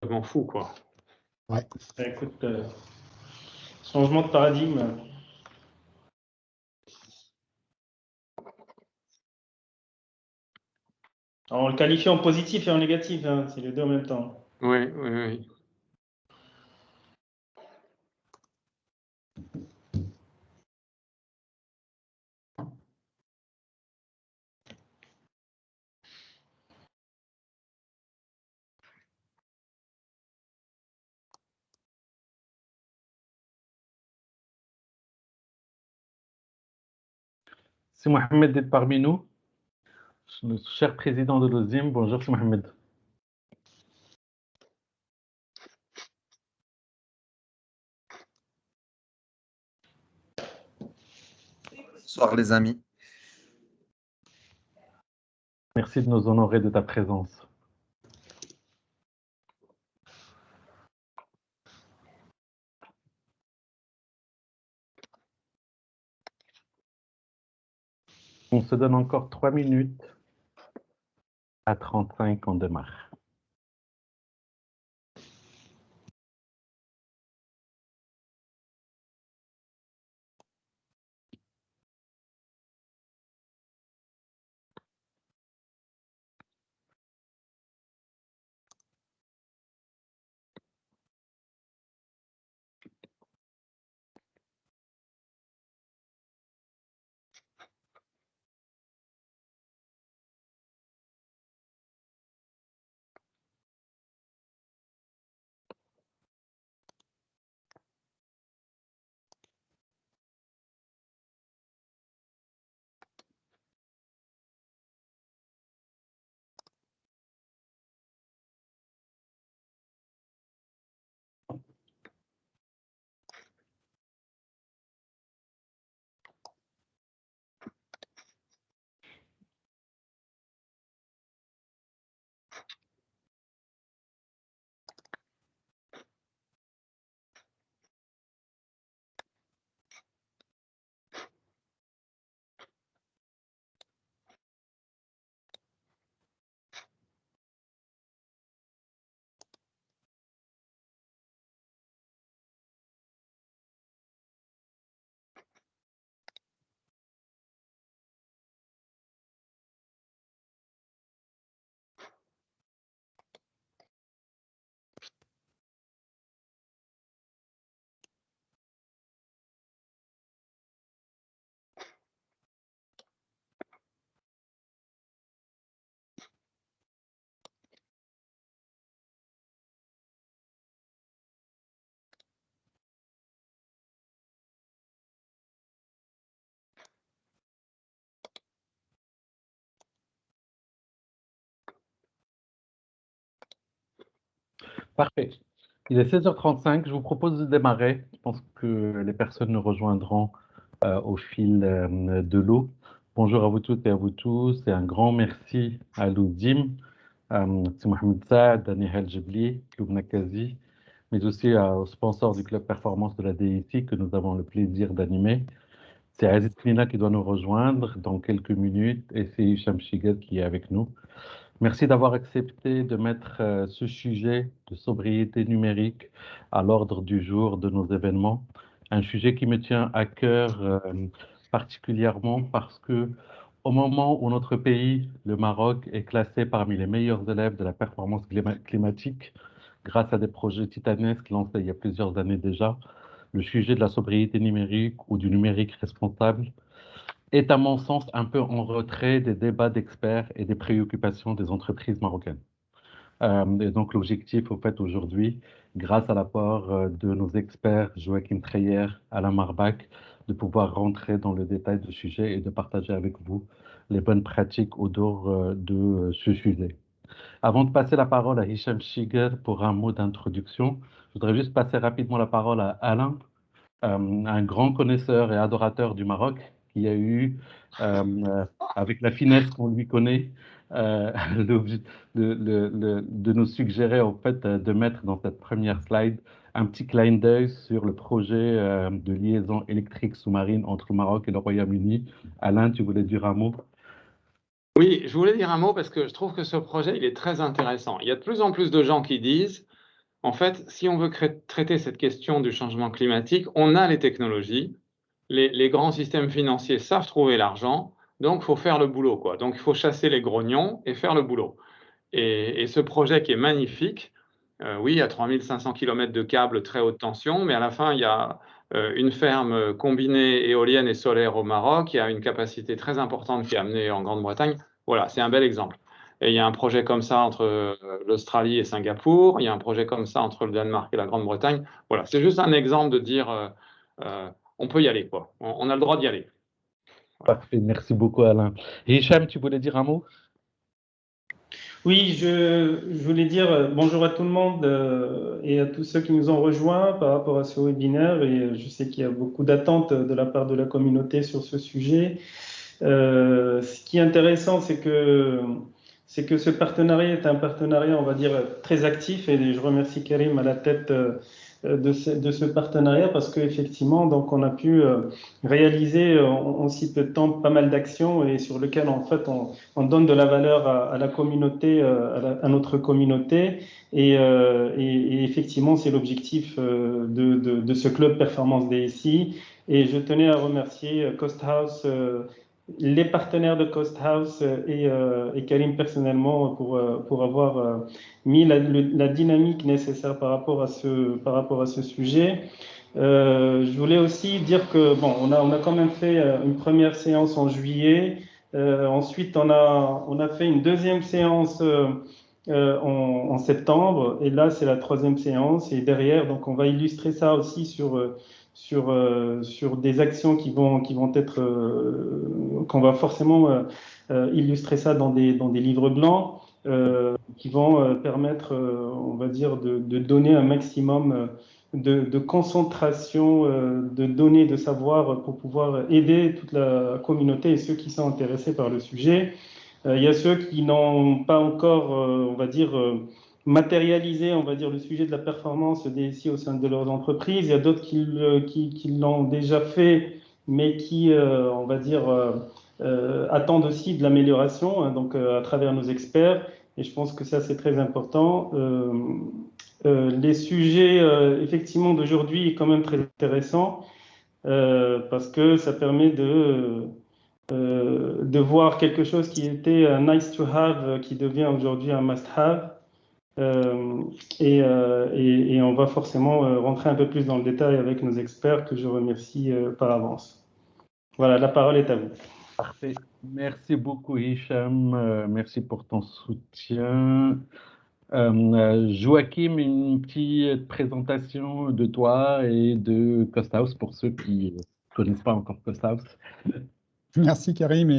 complètement fou, quoi. Ouais. Écoute, changement de paradigme. Alors, on le qualifie en positif et en négatif, hein, c'est les deux en même temps. Oui, oui, oui. Si Mohamed est parmi nous, le cher président de l'OSIM, bonjour si Mohamed. Bonsoir les amis. Merci de nous honorer de ta présence. On se donne encore 3 minutes. À 35, on démarre. Parfait. Il est 16h35, je vous propose de démarrer. Je pense que les personnes nous rejoindront au fil de l'eau. Bonjour à vous toutes et à vous tous, et un grand merci à l'OSIM, c'est Mohamed Saad, Dani Jebli, Loubna Kazi, mais aussi aux sponsors du Club Performance de la DIC que nous avons le plaisir d'animer. C'est Aziz Klina qui doit nous rejoindre dans quelques minutes, et c'est Hicham Chigal qui est avec nous. Merci d'avoir accepté de mettre ce sujet de sobriété numérique à l'ordre du jour de nos événements. Un sujet qui me tient à cœur particulièrement parce que au moment où notre pays, le Maroc, est classé parmi les meilleurs élèves de la performance climatique, grâce à des projets titanesques lancés il y a plusieurs années déjà, le sujet de la sobriété numérique ou du numérique responsable est à mon sens un peu en retrait des débats d'experts et des préoccupations des entreprises marocaines. Et donc l'objectif au fait aujourd'hui, grâce à l'apport de nos experts Joachim Treyer, Alain Marbach, de pouvoir rentrer dans le détail du sujet et de partager avec vous les bonnes pratiques autour de ce sujet. Avant de passer la parole à Hicham Chiger pour un mot d'introduction, je voudrais juste passer rapidement la parole à Alain, un grand connaisseur et adorateur du Maroc, qui a eu, avec la finesse qu'on lui connaît, de nous suggérer en fait de mettre dans cette première slide un petit clin d'œil sur le projet de liaison électrique sous-marine entre le Maroc et le Royaume-Uni. Alain, tu voulais dire un mot? Oui, je voulais dire un mot parce que je trouve que ce projet, il est très intéressant. Il y a de plus en plus de gens qui disent En fait, si on veut traiter cette question du changement climatique, on a les technologies, les grands systèmes financiers savent trouver l'argent, donc il faut faire le boulot, quoi. Donc il faut chasser les grognons et faire le boulot. Et ce projet qui est magnifique, oui, il y a 3500 km de câbles très haute tension, mais à la fin, il y a une ferme combinée éolienne et solaire au Maroc, il y a une capacité très importante qui est amenée en Grande-Bretagne. Voilà, c'est un bel exemple. Et il y a un projet comme ça entre l'Australie et Singapour, il y a un projet comme ça entre le Danemark et la Grande-Bretagne. Voilà, c'est juste un exemple de dire on peut y aller, quoi. On a le droit d'y aller. Parfait, merci beaucoup Alain. Et Hicham, tu voulais dire un mot? Oui, je voulais dire bonjour à tout le monde et à tous ceux qui nous ont rejoints par rapport à ce webinaire. Et je sais qu'il y a beaucoup d'attentes de la part de la communauté sur ce sujet. Ce qui est intéressant, c'est que ce partenariat est un partenariat, on va dire, très actif. Et je remercie Karim à la tête de ce partenariat parce qu'effectivement, donc, on a pu réaliser en si peu de temps pas mal d'actions et sur lesquelles, en fait, on donne de la valeur à la communauté, à notre communauté. Et effectivement, c'est l'objectif de ce club Performance DSI. Et je tenais à remercier Cost House, les partenaires de Cost House et Karim personnellement pour avoir mis la dynamique nécessaire par rapport à ce sujet. Je voulais aussi dire que bon, on a quand même fait une première séance en juillet. Ensuite, on a fait une deuxième séance en septembre. Et là, c'est la troisième séance. Et derrière, donc, on va illustrer ça aussi sur des actions qui vont être qu'on va forcément illustrer ça dans des livres blancs qui vont permettre, on va dire, de donner un maximum de concentration de données, de savoir pour pouvoir aider toute la communauté et ceux qui sont intéressés par le sujet. Il y a ceux qui n'ont pas encore, on va dire, matérialisé, on va dire, le sujet de la performance DSI au sein de leurs entreprises. Il y a d'autres qui l'ont déjà fait, mais qui, on va dire, attendent aussi de l'amélioration, hein, donc à travers nos experts. Et je pense que ça, c'est très important. Les sujets, effectivement, d'aujourd'hui est quand même très intéressant parce que ça permet de voir quelque chose qui était un nice to have, qui devient aujourd'hui un must have. Et on va forcément rentrer un peu plus dans le détail avec nos experts que je remercie par avance. Voilà, la parole est à vous. Parfait. Merci beaucoup Hicham, merci pour ton soutien. Joachim, une petite présentation de toi et de Cost House pour ceux qui ne connaissent pas encore Cost House. Merci Karim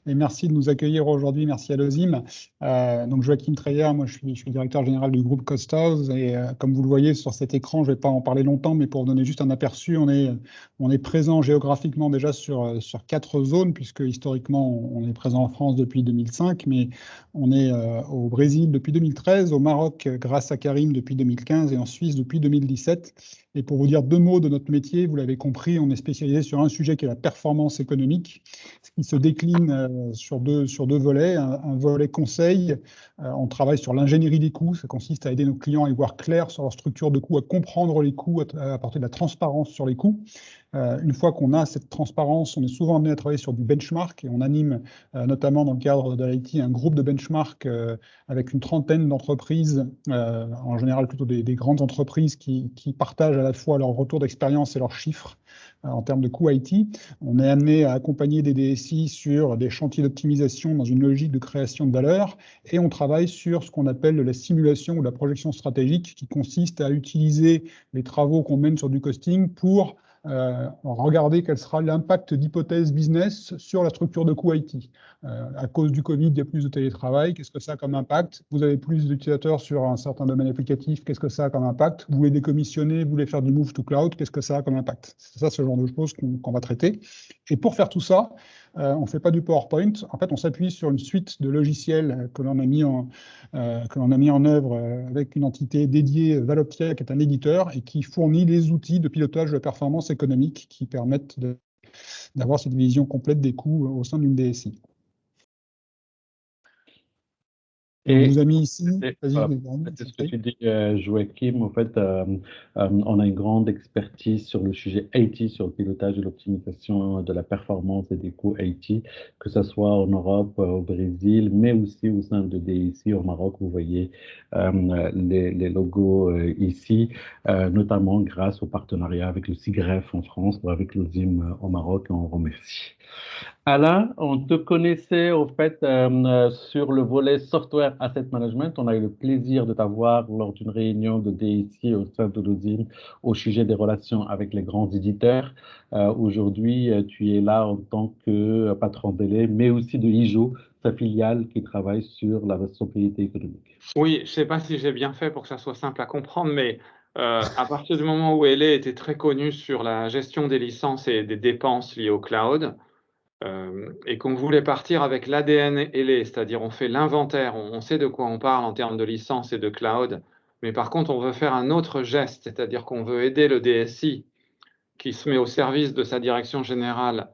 et merci de nous accueillir aujourd'hui. Merci à l'OSIM. Donc Joachim Treyer, moi je suis directeur général du groupe Cost House et comme vous le voyez sur cet écran, je ne vais pas en parler longtemps, mais pour vous donner juste un aperçu, on est présent géographiquement déjà sur 4 zones, puisque historiquement on est présent en France depuis 2005, mais on est au Brésil depuis 2013, au Maroc grâce à Karim depuis 2015 et en Suisse depuis 2017. Et pour vous dire 2 mots de notre métier, vous l'avez compris, on est spécialisé sur un sujet qui est la performance économique, ce qui se décline sur deux volets. Un volet conseil, on travaille sur l'ingénierie des coûts, ça consiste à aider nos clients à y voir clair sur leur structure de coûts, à comprendre les coûts, à apporter de la transparence sur les coûts. Une fois qu'on a cette transparence, on est souvent amené à travailler sur du benchmark et on anime notamment dans le cadre de l'IT un groupe de benchmark avec une trentaine d'entreprises, en général plutôt des grandes entreprises qui partagent à la fois leur retour d'expérience et leurs chiffres en termes de coûts IT. On est amené à accompagner des DSI sur des chantiers d'optimisation dans une logique de création de valeur et on travaille sur ce qu'on appelle la simulation ou la projection stratégique qui consiste à utiliser les travaux qu'on mène sur du costing pour regarder quel sera l'impact d'hypothèses business sur la structure de coûts IT. À cause du Covid, il y a plus de télétravail. Qu'est-ce que ça a comme impact? Vous avez plus d'utilisateurs sur un certain domaine applicatif. Qu'est-ce que ça a comme impact? Vous voulez décommissionner, vous voulez faire du move to cloud. Qu'est-ce que ça a comme impact? C'est ça, ce genre de choses qu'on va traiter. Et pour faire tout ça, on ne fait pas du PowerPoint. En fait, on s'appuie sur une suite de logiciels que l'on a mis en œuvre avec une entité dédiée, Valoptia, qui est un éditeur et qui fournit les outils de pilotage de la performance économique qui permettent d'avoir cette vision complète des coûts au sein d'une DSI. On nous a mis ici. Vas-y, Voilà. Karine, C'est ce que tu dis, Joachim. En fait, on a une grande expertise sur le sujet IT, sur le pilotage et l'optimisation de la performance et des coûts IT, que ce soit en Europe, au Brésil, mais aussi au sein de DSI au Maroc. Vous voyez les logos ici, notamment grâce au partenariat avec le SIGREF en France ou avec l'OSIM au Maroc, et on remercie. Alain, on te connaissait au fait sur le volet Software Asset Management. On a eu le plaisir de t'avoir lors d'une réunion de DSI au sein de l'OSIM au sujet des relations avec les grands éditeurs. Aujourd'hui, tu es là en tant que patron délai, mais aussi de IJO, sa filiale qui travaille sur la responsabilité économique. Oui, je ne sais pas si j'ai bien fait pour que ça soit simple à comprendre, mais à partir du moment où LA était très connue sur la gestion des licences et des dépenses liées au cloud, et qu'on voulait partir avec l'ADN LA, c'est-à-dire on fait l'inventaire, on sait de quoi on parle en termes de licences et de cloud, mais par contre on veut faire un autre geste, c'est-à-dire qu'on veut aider le DSI qui se met au service de sa direction générale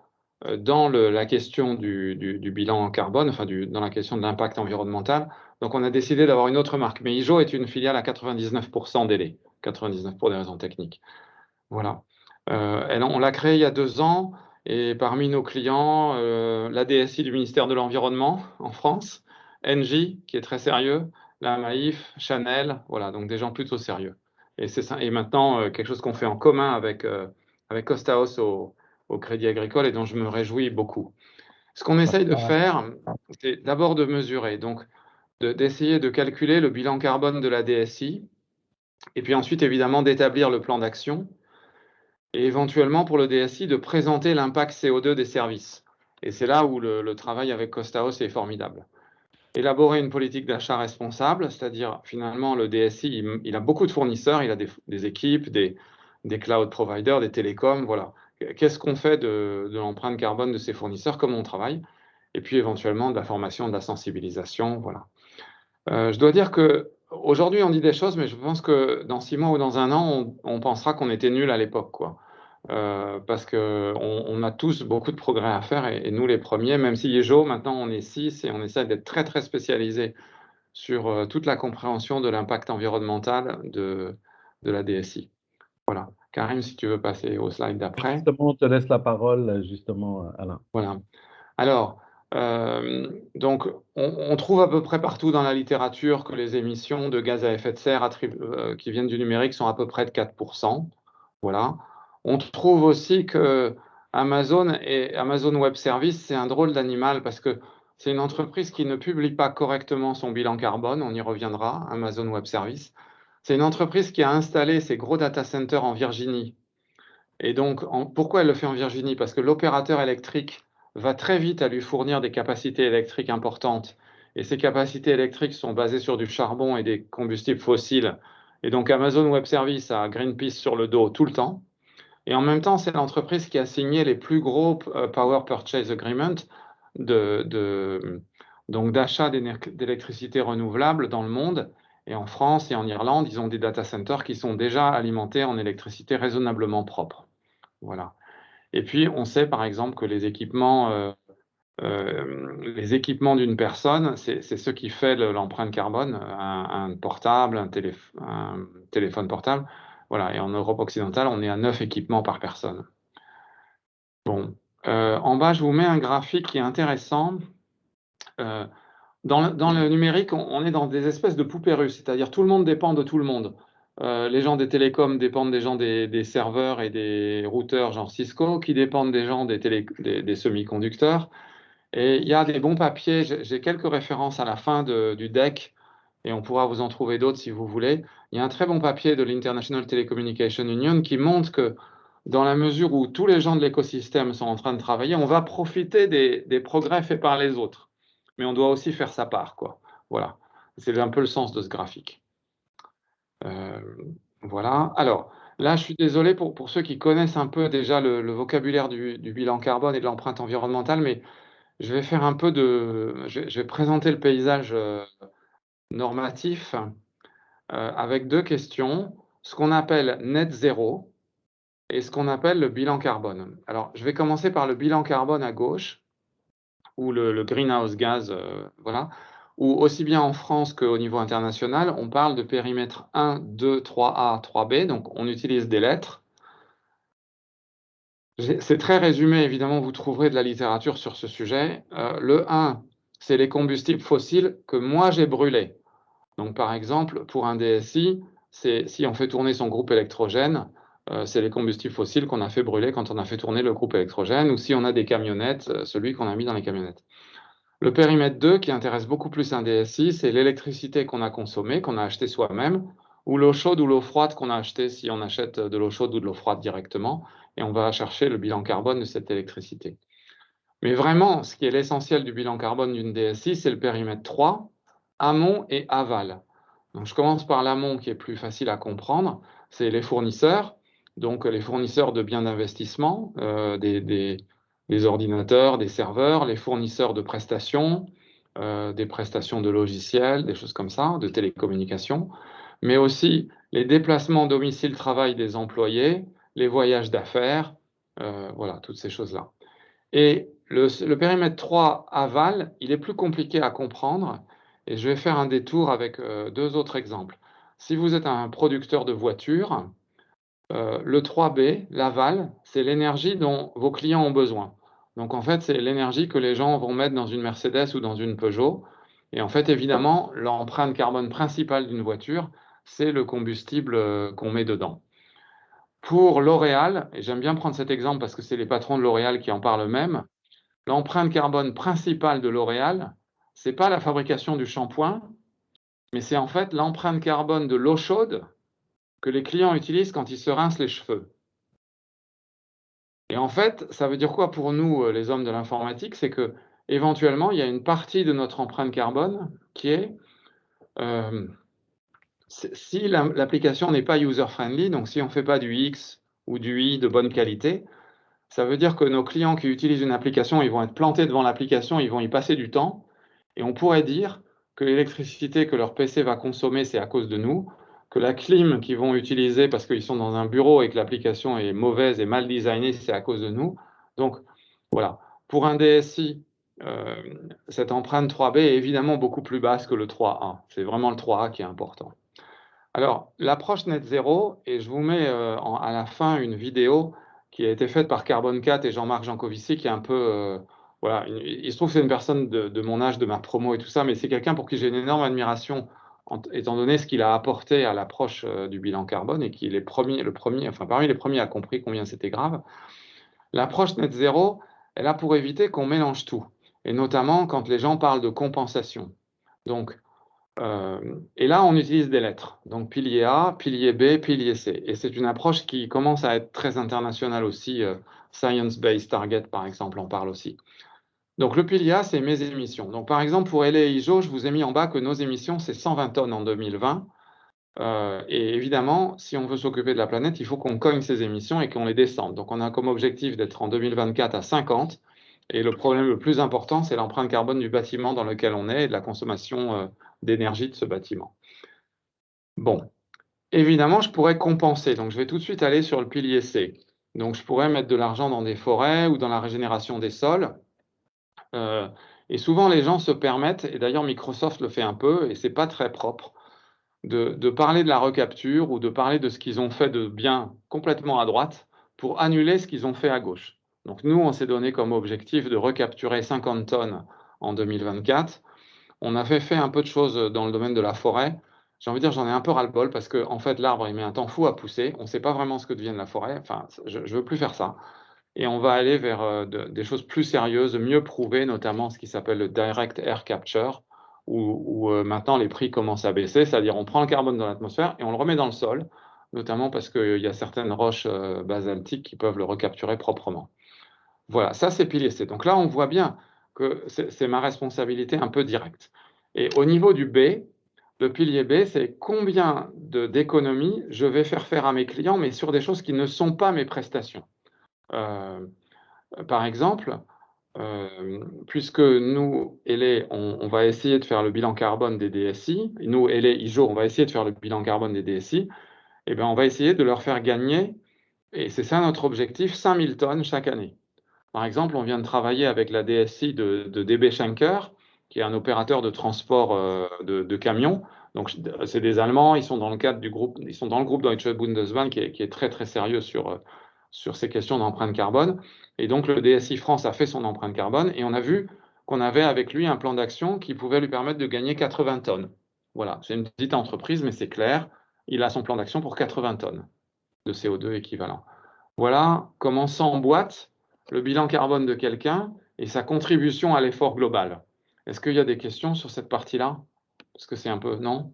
dans la question du bilan carbone, enfin dans la question de l'impact environnemental. Donc on a décidé d'avoir une autre marque. Mais IJO est une filiale à 99% d'élé, 99 pour des raisons techniques. Voilà. On l'a créée il y a 2 ans, et parmi nos clients, la DSI du ministère de l'Environnement en France, Engie, qui est très sérieux, la Maïf, Chanel, voilà, donc des gens plutôt sérieux. Et maintenant, quelque chose qu'on fait en commun avec Costa House au Crédit Agricole et dont je me réjouis beaucoup. Ce qu'on essaye de faire, c'est d'abord de mesurer, donc d'essayer de calculer le bilan carbone de la DSI, et puis ensuite, évidemment, d'établir le plan d'action, et éventuellement pour le DSI de présenter l'impact CO2 des services. Et c'est là où le travail avec Costa House est formidable. Élaborer une politique d'achat responsable, c'est-à-dire finalement le DSI, il a beaucoup de fournisseurs, il a des équipes, des cloud providers, des télécoms, voilà. Qu'est-ce qu'on fait de l'empreinte carbone de ces fournisseurs, comment on travaille, et puis éventuellement de la formation, de la sensibilisation, voilà. Je dois dire que aujourd'hui on dit des choses, mais je pense que dans 6 mois ou dans 1 an, on pensera qu'on était nuls à l'époque, quoi. Parce qu'on a tous beaucoup de progrès à faire, et nous les premiers, même si IJO, maintenant on est 6 et on essaie d'être très très spécialisé sur toute la compréhension de l'impact environnemental de la DSI. Voilà. Karim, si tu veux passer au slide d'après. Justement, on te laisse la parole, justement, Alain. Voilà. Alors, donc, on trouve à peu près partout dans la littérature que les émissions de gaz à effet de serre qui viennent du numérique sont à peu près de 4%. Voilà. On trouve aussi que Amazon Web Services, c'est un drôle d'animal parce que c'est une entreprise qui ne publie pas correctement son bilan carbone. On y reviendra, Amazon Web Services. C'est une entreprise qui a installé ses gros data centers en Virginie. Et donc, pourquoi elle le fait en Virginie? Parce que l'opérateur électrique va très vite à lui fournir des capacités électriques importantes. Et ces capacités électriques sont basées sur du charbon et des combustibles fossiles. Et donc, Amazon Web Services a Greenpeace sur le dos tout le temps. Et en même temps, c'est l'entreprise qui a signé les plus gros Power Purchase Agreement donc d'achat d'électricité renouvelable dans le monde. Et en France et en Irlande, ils ont des data centers qui sont déjà alimentés en électricité raisonnablement propre. Voilà. Et puis, on sait par exemple que les équipements d'une personne, c'est ce qui fait l'empreinte carbone, un portable, un téléphone portable. Voilà. Et en Europe occidentale, on est à 9 équipements par personne. Bon. En bas, je vous mets un graphique qui est intéressant. Dans le numérique, on est dans des espèces de poupées russes, c'est-à-dire tout le monde dépend de tout le monde. Les gens des télécoms dépendent des gens des serveurs et des routeurs genre Cisco, qui dépendent des gens des semi-conducteurs. Et il y a des bons papiers, j'ai quelques références à la fin du deck, et on pourra vous en trouver d'autres si vous voulez. Il y a un très bon papier de l'International Telecommunication Union qui montre que dans la mesure où tous les gens de l'écosystème sont en train de travailler, on va profiter des progrès faits par les autres. Mais on doit aussi faire sa part, quoi. Voilà. C'est un peu le sens de ce graphique. Voilà. Alors, là, je suis désolé pour ceux qui connaissent un peu déjà le vocabulaire du bilan carbone et de l'empreinte environnementale, mais je vais faire un peu je vais présenter le paysage normatif avec 2 questions. Ce qu'on appelle net zéro et ce qu'on appelle le bilan carbone. Alors, je vais commencer par le bilan carbone à gauche, ou le greenhouse gas, voilà, où aussi bien en France qu'au niveau international, on parle de périmètre 1, 2, 3A, 3B, donc on utilise des lettres. C'est très résumé, évidemment, vous trouverez de la littérature sur ce sujet. Le 1, c'est les combustibles fossiles que moi j'ai brûlés. Donc par exemple, pour un DSI, si on fait tourner son groupe électrogène, c'est les combustibles fossiles qu'on a fait brûler quand on a fait tourner le groupe électrogène, ou si on a des camionnettes, celui qu'on a mis dans les camionnettes. Le périmètre 2, qui intéresse beaucoup plus un DSI, c'est l'électricité qu'on a consommée, qu'on a achetée soi-même, ou l'eau chaude ou l'eau froide qu'on a achetée si on achète de l'eau chaude ou de l'eau froide directement, et on va chercher le bilan carbone de cette électricité. Mais vraiment, ce qui est l'essentiel du bilan carbone d'une DSI, c'est le périmètre 3, amont et aval. Donc je commence par l'amont qui est plus facile à comprendre, c'est les fournisseurs, donc les fournisseurs de biens d'investissement, des ordinateurs, des serveurs, les fournisseurs de prestations, des prestations de logiciels, des choses comme ça, de télécommunications, mais aussi les déplacements domicile-travail des employés, les voyages d'affaires, voilà, toutes ces choses-là. Et le périmètre 3 aval, il est plus compliqué à comprendre, et je vais faire un détour avec deux autres exemples. Si vous êtes un producteur de voitures, le 3B, l'aval, c'est l'énergie dont vos clients ont besoin. Donc en fait, c'est l'énergie que les gens vont mettre dans une Mercedes ou dans une Peugeot. Et en fait, évidemment, l'empreinte carbone principale d'une voiture, c'est le combustible qu'on met dedans. Pour L'Oréal, et j'aime bien prendre cet exemple parce que c'est les patrons de L'Oréal qui en parlent eux-mêmes, l'empreinte carbone principale de L'Oréal, c'est pas la fabrication du shampoing, mais c'est en fait l'empreinte carbone de l'eau chaude que les clients utilisent quand ils se rincent les cheveux. Et en fait, ça veut dire quoi pour nous, les hommes de l'informatique? C'est que éventuellement, il y a une partie de notre empreinte carbone qui est si l'application n'est pas user-friendly, donc si on ne fait pas du X ou du Y de bonne qualité, ça veut dire que nos clients qui utilisent une application, ils vont être plantés devant l'application, ils vont y passer du temps, et on pourrait dire que l'électricité que leur PC va consommer, c'est à cause de nous, que la clim qu'ils vont utiliser parce qu'ils sont dans un bureau et que l'application est mauvaise et mal designée, c'est à cause de nous. Donc voilà, pour un DSI, cette empreinte 3B est évidemment beaucoup plus basse que le 3A. C'est vraiment le 3A qui est important. Alors, l'approche net zéro, et je vous mets à la fin une vidéo qui a été faite par Carbone 4 et Jean-Marc Jancovici, qui est un peu, voilà, il se trouve que c'est une personne de mon âge, de ma promo et tout ça, mais c'est quelqu'un pour qui j'ai une énorme admiration, étant donné ce qu'il a apporté à l'approche du bilan carbone et qui est parmi les premiers a compris combien c'était grave. L'approche net zéro, elle a pour éviter qu'on mélange tout, et notamment quand les gens parlent de compensation. Donc, et là, on utilise des lettres. Donc, pilier A, pilier B, pilier C. Et c'est une approche qui commence à être très internationale aussi. Science-Based Target, par exemple, en parle aussi. Donc, le pilier A, c'est mes émissions. Donc, par exemple, pour LA et IJO, je vous ai mis en bas que nos émissions, c'est 120 tonnes en 2020. Et évidemment, si on veut s'occuper de la planète, il faut qu'on cogne ces émissions et qu'on les descende. Donc, on a comme objectif d'être en 2024 à 50. Et le problème le plus important, c'est l'empreinte carbone du bâtiment dans lequel on est et de la consommation d'énergie de ce bâtiment. Bon, évidemment, je pourrais compenser. Donc, je vais tout de suite aller sur le pilier C. Donc, je pourrais mettre de l'argent dans des forêts ou dans la régénération des sols. Et souvent, les gens se permettent, et d'ailleurs Microsoft le fait un peu, et c'est pas très propre, de parler de la recapture ou de parler de ce qu'ils ont fait de bien complètement à droite pour annuler ce qu'ils ont fait à gauche. Donc nous, on s'est donné comme objectif de recapturer 50 tonnes en 2024. On a fait un peu de choses dans le domaine de la forêt. J'ai envie de dire, j'en ai un peu ras-le-bol parce que en fait, l'arbre, il met un temps fou à pousser. On ne sait pas vraiment ce que devient la forêt. Enfin, je ne veux plus faire ça. Et on va aller vers des choses plus sérieuses, mieux prouvées, notamment ce qui s'appelle le Direct Air Capture, où maintenant les prix commencent à baisser, c'est-à-dire on prend le carbone dans l'atmosphère et on le remet dans le sol, notamment parce qu'il y a certaines roches basaltiques qui peuvent le recapturer proprement. Voilà, ça c'est pilier C. Donc là, on voit bien que c'est ma responsabilité un peu directe. Et au niveau du B, le pilier B, c'est combien d'économies je vais faire à mes clients, mais sur des choses qui ne sont pas mes prestations. Par exemple, puisque nous, LA, on va essayer de faire le bilan carbone des DSI, nous, LA, IJO, on va essayer de faire le bilan carbone des DSI, et bien on va essayer de leur faire gagner, et c'est ça notre objectif, 5000 tonnes chaque année. Par exemple, on vient de travailler avec la DSI de DB Schenker, qui est un opérateur de transport de camions. Donc, c'est des Allemands, ils sont dans le cadre du groupe, ils sont dans le groupe Deutsche Bundesbahn qui est très très sérieux sur ces questions d'empreinte carbone. Et donc, le DSI France a fait son empreinte carbone et on a vu qu'on avait avec lui un plan d'action qui pouvait lui permettre de gagner 80 tonnes. Voilà, c'est une petite entreprise, mais c'est clair, il a son plan d'action pour 80 tonnes de CO2 équivalent. Voilà comment s'emboîte le bilan carbone de quelqu'un et sa contribution à l'effort global. Est-ce qu'il y a des questions sur cette partie-là? Parce que c'est un peu, non?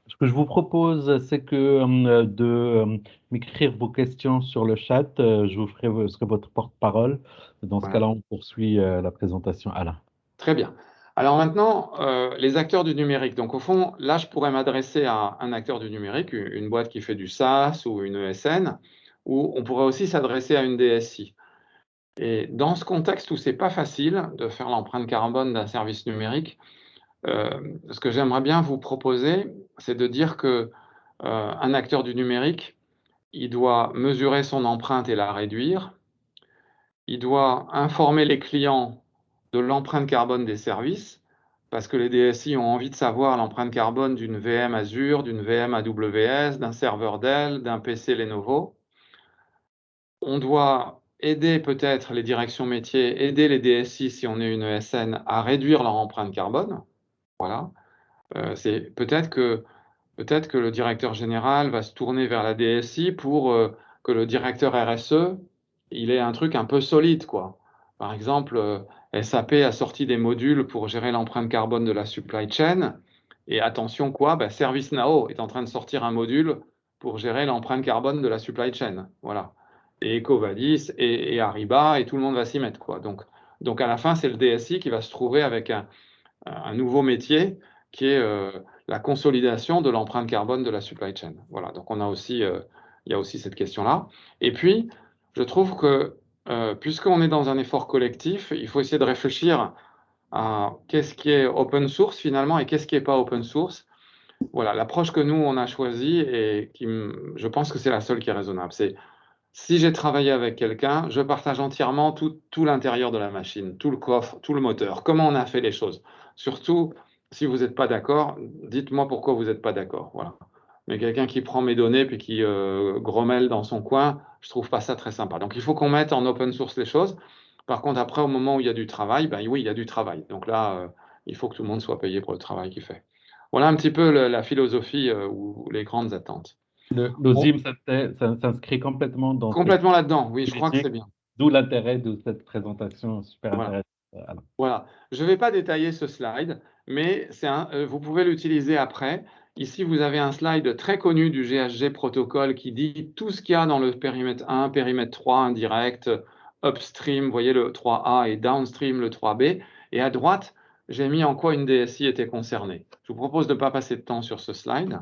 Ce que je vous propose, c'est de m'écrire vos questions sur le chat. Je vous serai votre porte-parole. Dans ce Voilà. cas-là, on poursuit la présentation. Alain. Très bien. Alors maintenant, les acteurs du numérique. Donc au fond, là, je pourrais m'adresser à un acteur du numérique, une boîte qui fait du SaaS ou une ESN, ou on pourrait aussi s'adresser à une DSI. Et dans ce contexte où c'est pas facile de faire l'empreinte carbone d'un service numérique, ce que j'aimerais bien vous proposer, c'est de dire que un acteur du numérique, il doit mesurer son empreinte et la réduire. Il doit informer les clients de l'empreinte carbone des services, parce que les DSI ont envie de savoir l'empreinte carbone d'une VM Azure, d'une VM AWS, d'un serveur Dell, d'un PC Lenovo. On doit aider peut-être les directions métiers, aider les DSI si on est une ESN à réduire leur empreinte carbone. Voilà. C'est peut-être que le directeur général va se tourner vers la DSI pour que le directeur RSE, il ait un truc un peu solide, quoi. Par exemple, SAP a sorti des modules pour gérer l'empreinte carbone de la supply chain. Et attention, quoi, ServiceNow est en train de sortir un module pour gérer l'empreinte carbone de la supply chain. Voilà. Et EcoVadis et Ariba, et tout le monde va s'y mettre, quoi. Donc à la fin, c'est le DSI qui va se trouver avec un nouveau métier qui est la consolidation de l'empreinte carbone de la supply chain. Voilà, donc il y a aussi cette question-là. Et puis, je trouve que puisqu'on est dans un effort collectif, il faut essayer de réfléchir à qu'est-ce qui est open source finalement et qu'est-ce qui n'est pas open source. Voilà, l'approche que nous, on a choisie et je pense que c'est la seule qui est raisonnable. C'est si j'ai travaillé avec quelqu'un, je partage entièrement tout l'intérieur de la machine, tout le coffre, tout le moteur, comment on a fait les choses. Surtout, si vous n'êtes pas d'accord, dites-moi pourquoi vous n'êtes pas d'accord. Voilà. Mais quelqu'un qui prend mes données puis qui grommelle dans son coin, je trouve pas ça très sympa. Donc il faut qu'on mette en open source les choses. Par contre, après, au moment où il y a du travail, oui, il y a du travail. Donc là, il faut que tout le monde soit payé pour le travail qu'il fait. Voilà un petit peu la philosophie ou les grandes attentes. L'OSIM s'inscrit complètement dans Complètement là-dedans, oui, je crois que cette c'est bien. d'où l'intérêt de cette présentation super Voilà. intéressante. Alain. Voilà. Je ne vais pas détailler ce slide, mais vous pouvez l'utiliser après. Ici, vous avez un slide très connu du GHG protocole qui dit tout ce qu'il y a dans le périmètre 1, périmètre 3, indirect, upstream, vous voyez le 3A et downstream, le 3B. Et à droite, j'ai mis en quoi une DSI était concernée. Je vous propose de ne pas passer de temps sur ce slide.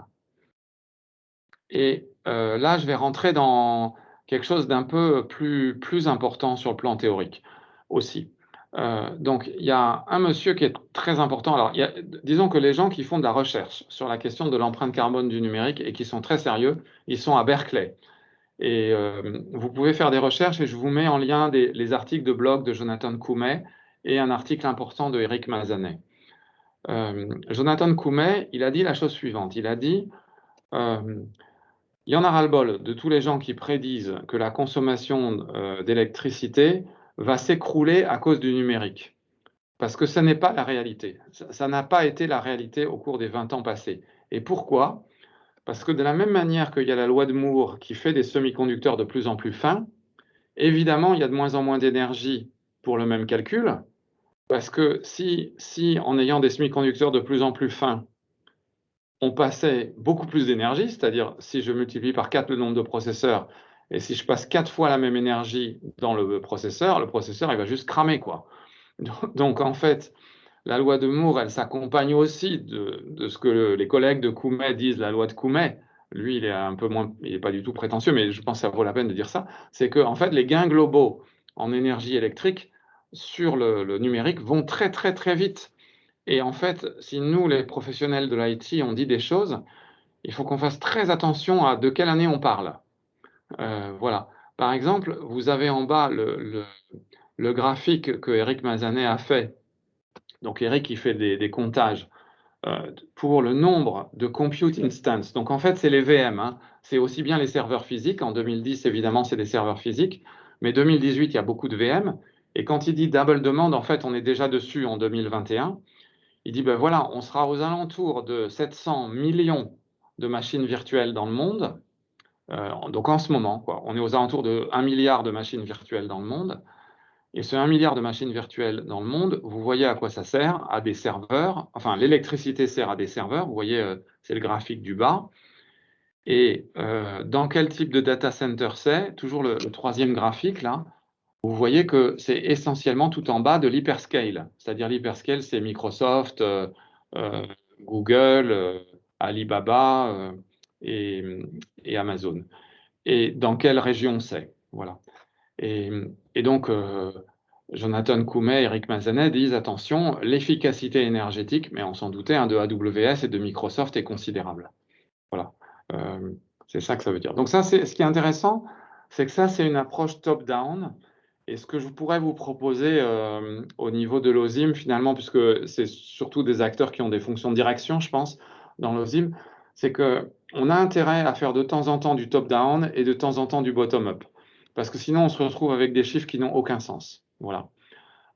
Et là, je vais rentrer dans quelque chose d'un peu plus important sur le plan théorique aussi. Donc, il y a un monsieur qui est très important. Alors, disons que les gens qui font de la recherche sur la question de l'empreinte carbone du numérique et qui sont très sérieux, ils sont à Berkeley. Et vous pouvez faire des recherches et je vous mets en lien les articles de blog de Jonathan Koumé et un article important de Eric Mazanet. Jonathan Koumé, il a dit la chose suivante. Il a dit il y en a ras-le-bol de tous les gens qui prédisent que la consommation d'électricité va s'écrouler à cause du numérique. Parce que ça n'est pas la réalité. Ça n'a pas été la réalité au cours des 20 ans passés. Et pourquoi? Parce que de la même manière qu'il y a la loi de Moore qui fait des semi-conducteurs de plus en plus fins, évidemment, il y a de moins en moins d'énergie pour le même calcul. Parce que si en ayant des semi-conducteurs de plus en plus fins, on passait beaucoup plus d'énergie, c'est-à-dire si je multiplie par 4 le nombre de processeurs, et si je passe 4 fois la même énergie dans le processeur il va juste cramer, quoi. Donc en fait, la loi de Moore, elle s'accompagne aussi de ce que les collègues de Koumé disent, la loi de Koumé. Lui, il est un peu moins, il n'est pas du tout prétentieux, mais je pense que ça vaut la peine de dire ça. C'est que en fait, les gains globaux en énergie électrique sur le numérique vont très très très vite. Et en fait, si nous, les professionnels de l'IT, on dit des choses, il faut qu'on fasse très attention à de quelle année on parle. Voilà. Par exemple, vous avez en bas le graphique que Eric Mazanet a fait Donc Eric, il fait des comptages pour le nombre de compute instances. Donc en fait, c'est les VM, hein. C'est aussi bien les serveurs physiques. En 2010, évidemment, c'est des serveurs physiques. Mais 2018, il y a beaucoup de VM. Et quand il dit double demand, en fait, on est déjà dessus en 2021. Il dit, ben voilà, on sera aux alentours de 700 millions de machines virtuelles dans le monde. Donc en ce moment, quoi, on est aux alentours de 1 milliard de machines virtuelles dans le monde. Et ce 1 milliard de machines virtuelles dans le monde, vous voyez à quoi ça sert? À des serveurs. Enfin, l'électricité sert à des serveurs. Vous voyez, c'est le graphique du bas. Et dans quel type de data center c'est? Toujours le troisième graphique, là. Vous voyez que c'est essentiellement tout en bas de l'hyperscale. C'est-à-dire l'hyperscale, c'est Microsoft, Google, Alibaba et Amazon. Et dans quelle région c'est? Voilà. Et donc, Jonathan Koumé et Eric Mazanet disent, attention, l'efficacité énergétique, mais on s'en doutait, hein, de AWS et de Microsoft est considérable. Voilà. C'est ça que ça veut dire. Donc ça, ce qui est intéressant, c'est que ça, c'est une approche top-down. Et ce que je pourrais vous proposer au niveau de l'OSIM, finalement, puisque c'est surtout des acteurs qui ont des fonctions de direction, je pense, dans l'OSIM, c'est qu'on a intérêt à faire de temps en temps du top-down et de temps en temps du bottom-up. Parce que sinon, on se retrouve avec des chiffres qui n'ont aucun sens. Voilà.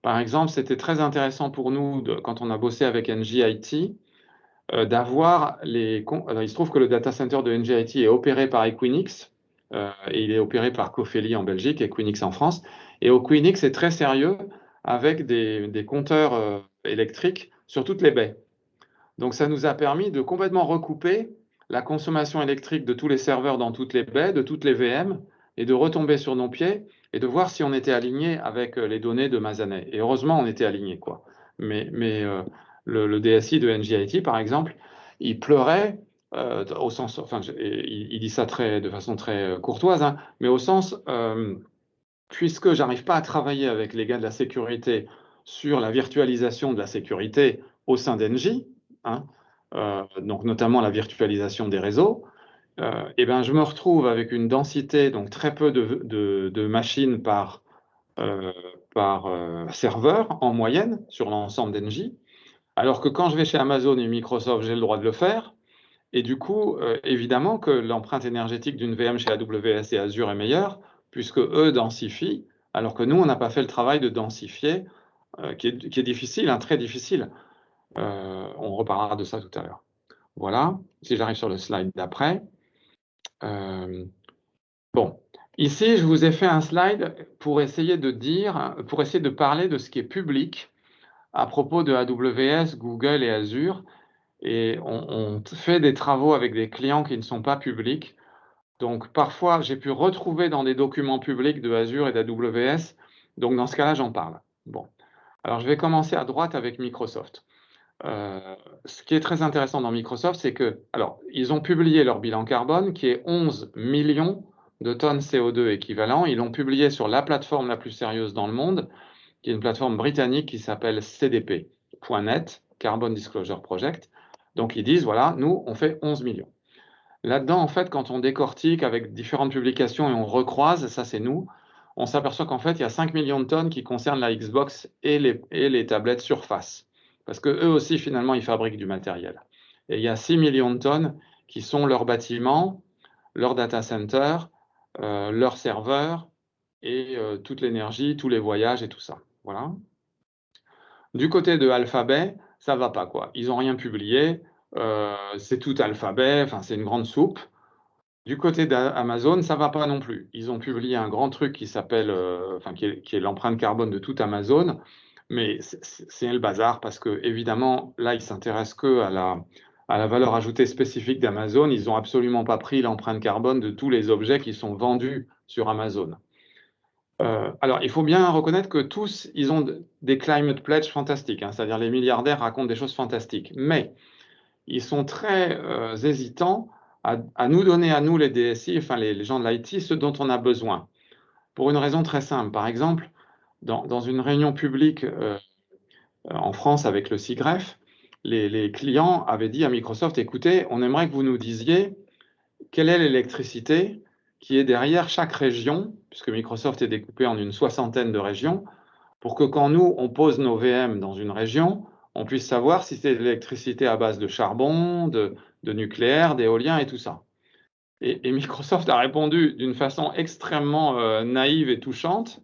Par exemple, c'était très intéressant pour nous, quand on a bossé avec NGIT, d'avoir les... Alors, il se trouve que le data center de NGIT est opéré par Equinix, et il est opéré par Cofeli en Belgique, Equinix en France. Et Equinix est très sérieux avec des compteurs électriques sur toutes les baies. Donc ça nous a permis de complètement recouper la consommation électrique de tous les serveurs dans toutes les baies, de toutes les VM, et de retomber sur nos pieds et de voir si on était aligné avec les données de Mazanet. Et heureusement, on était aligné, quoi. Mais le DSI de NGIT, par exemple, il pleurait au sens, enfin, il dit ça de façon très courtoise, hein, mais au sens, puisque j'arrive pas à travailler avec les gars de la sécurité sur la virtualisation de la sécurité au sein d'Engie, hein, donc notamment la virtualisation des réseaux, et ben je me retrouve avec une densité, donc très peu de machines par serveur en moyenne sur l'ensemble d'Engie, alors que quand je vais chez Amazon et Microsoft, j'ai le droit de le faire. Et du coup, évidemment que l'empreinte énergétique d'une VM chez AWS et Azure est meilleure, puisque eux densifient, alors que nous, on n'a pas fait le travail de densifier, qui est difficile, hein, très difficile. On reparlera de ça tout à l'heure. Voilà, si j'arrive sur le slide d'après. Bon, ici, je vous ai fait un slide pour essayer de parler de ce qui est public à propos de AWS, Google et Azure. Et on fait des travaux avec des clients qui ne sont pas publics. Donc, parfois, j'ai pu retrouver dans des documents publics de Azure et d'AWS. Donc, dans ce cas-là, j'en parle. Bon. Alors, je vais commencer à droite avec Microsoft. Ce qui est très intéressant dans Microsoft, c'est que, alors, ils ont publié leur bilan carbone, qui est 11 millions de tonnes CO2 équivalent. Ils l'ont publié sur la plateforme la plus sérieuse dans le monde, qui est une plateforme britannique qui s'appelle CDP.net, Carbon Disclosure Project. Donc, ils disent, voilà, nous, on fait 11 millions. Là-dedans, en fait, quand on décortique avec différentes publications et on recroise, ça c'est nous, on s'aperçoit qu'en fait, il y a 5 millions de tonnes qui concernent la Xbox et les tablettes Surface. Parce qu'eux aussi, finalement, ils fabriquent du matériel. Et il y a 6 millions de tonnes qui sont leurs bâtiments, leurs data centers, leurs serveurs et toute l'énergie, tous les voyages et tout ça. Voilà. Du côté de Alphabet, ça va pas, quoi. Ils n'ont rien publié. C'est tout Alphabet, enfin, c'est une grande soupe. Du côté d'Amazon, ça va pas non plus. Ils ont publié un grand truc qui s'appelle, enfin, qui est l'empreinte carbone de toute Amazon, mais c'est le bazar parce que, évidemment, là, ils s'intéressent que à la valeur ajoutée spécifique d'Amazon. Ils n'ont absolument pas pris l'empreinte carbone de tous les objets qui sont vendus sur Amazon. Alors, il faut bien reconnaître que tous, ils ont des climate pledges fantastiques, hein, c'est-à-dire les milliardaires racontent des choses fantastiques, mais ils sont très hésitants à nous donner, à nous les DSI, enfin les gens de l'IT, ce dont on a besoin. Pour une raison très simple. Par exemple, dans une réunion publique en France avec le SIGREF, les clients avaient dit à Microsoft, écoutez, on aimerait que vous nous disiez quelle est l'électricité qui est derrière chaque région, puisque Microsoft est découpé en une soixantaine de régions, pour que quand nous, on pose nos VM dans une région, on puisse savoir si c'est de l'électricité à base de charbon, de nucléaire, d'éolien et tout ça. Et Microsoft a répondu d'une façon extrêmement naïve et touchante,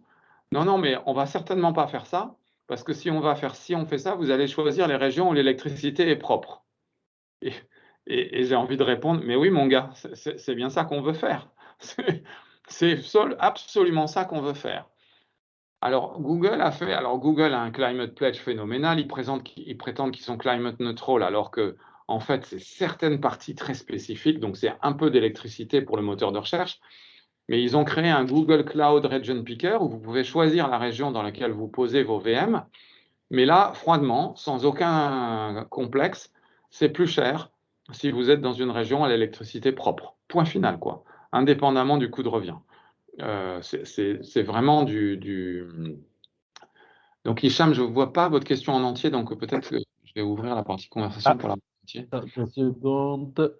non, non, mais on va certainement pas faire ça, parce que si on fait ça, vous allez choisir les régions où l'électricité est propre. Et, et j'ai envie de répondre, mais oui, mon gars, c'est bien ça qu'on veut faire. C'est absolument ça qu'on veut faire. Alors, Google a un climate pledge phénoménal. Ils prétendent qu'ils sont climate neutral, alors que, en fait, c'est certaines parties très spécifiques. Donc, c'est un peu d'électricité pour le moteur de recherche. Mais ils ont créé un Google Cloud Region Picker où vous pouvez choisir la région dans laquelle vous posez vos VM. Mais là, froidement, sans aucun complexe, c'est plus cher si vous êtes dans une région à l'électricité propre. Point final, quoi. Indépendamment du coût de revient. C'est vraiment Donc, Hicham, je ne vois pas votre question en entier, donc peut-être que je vais ouvrir la partie conversation pour la voir en entier. 2 secondes.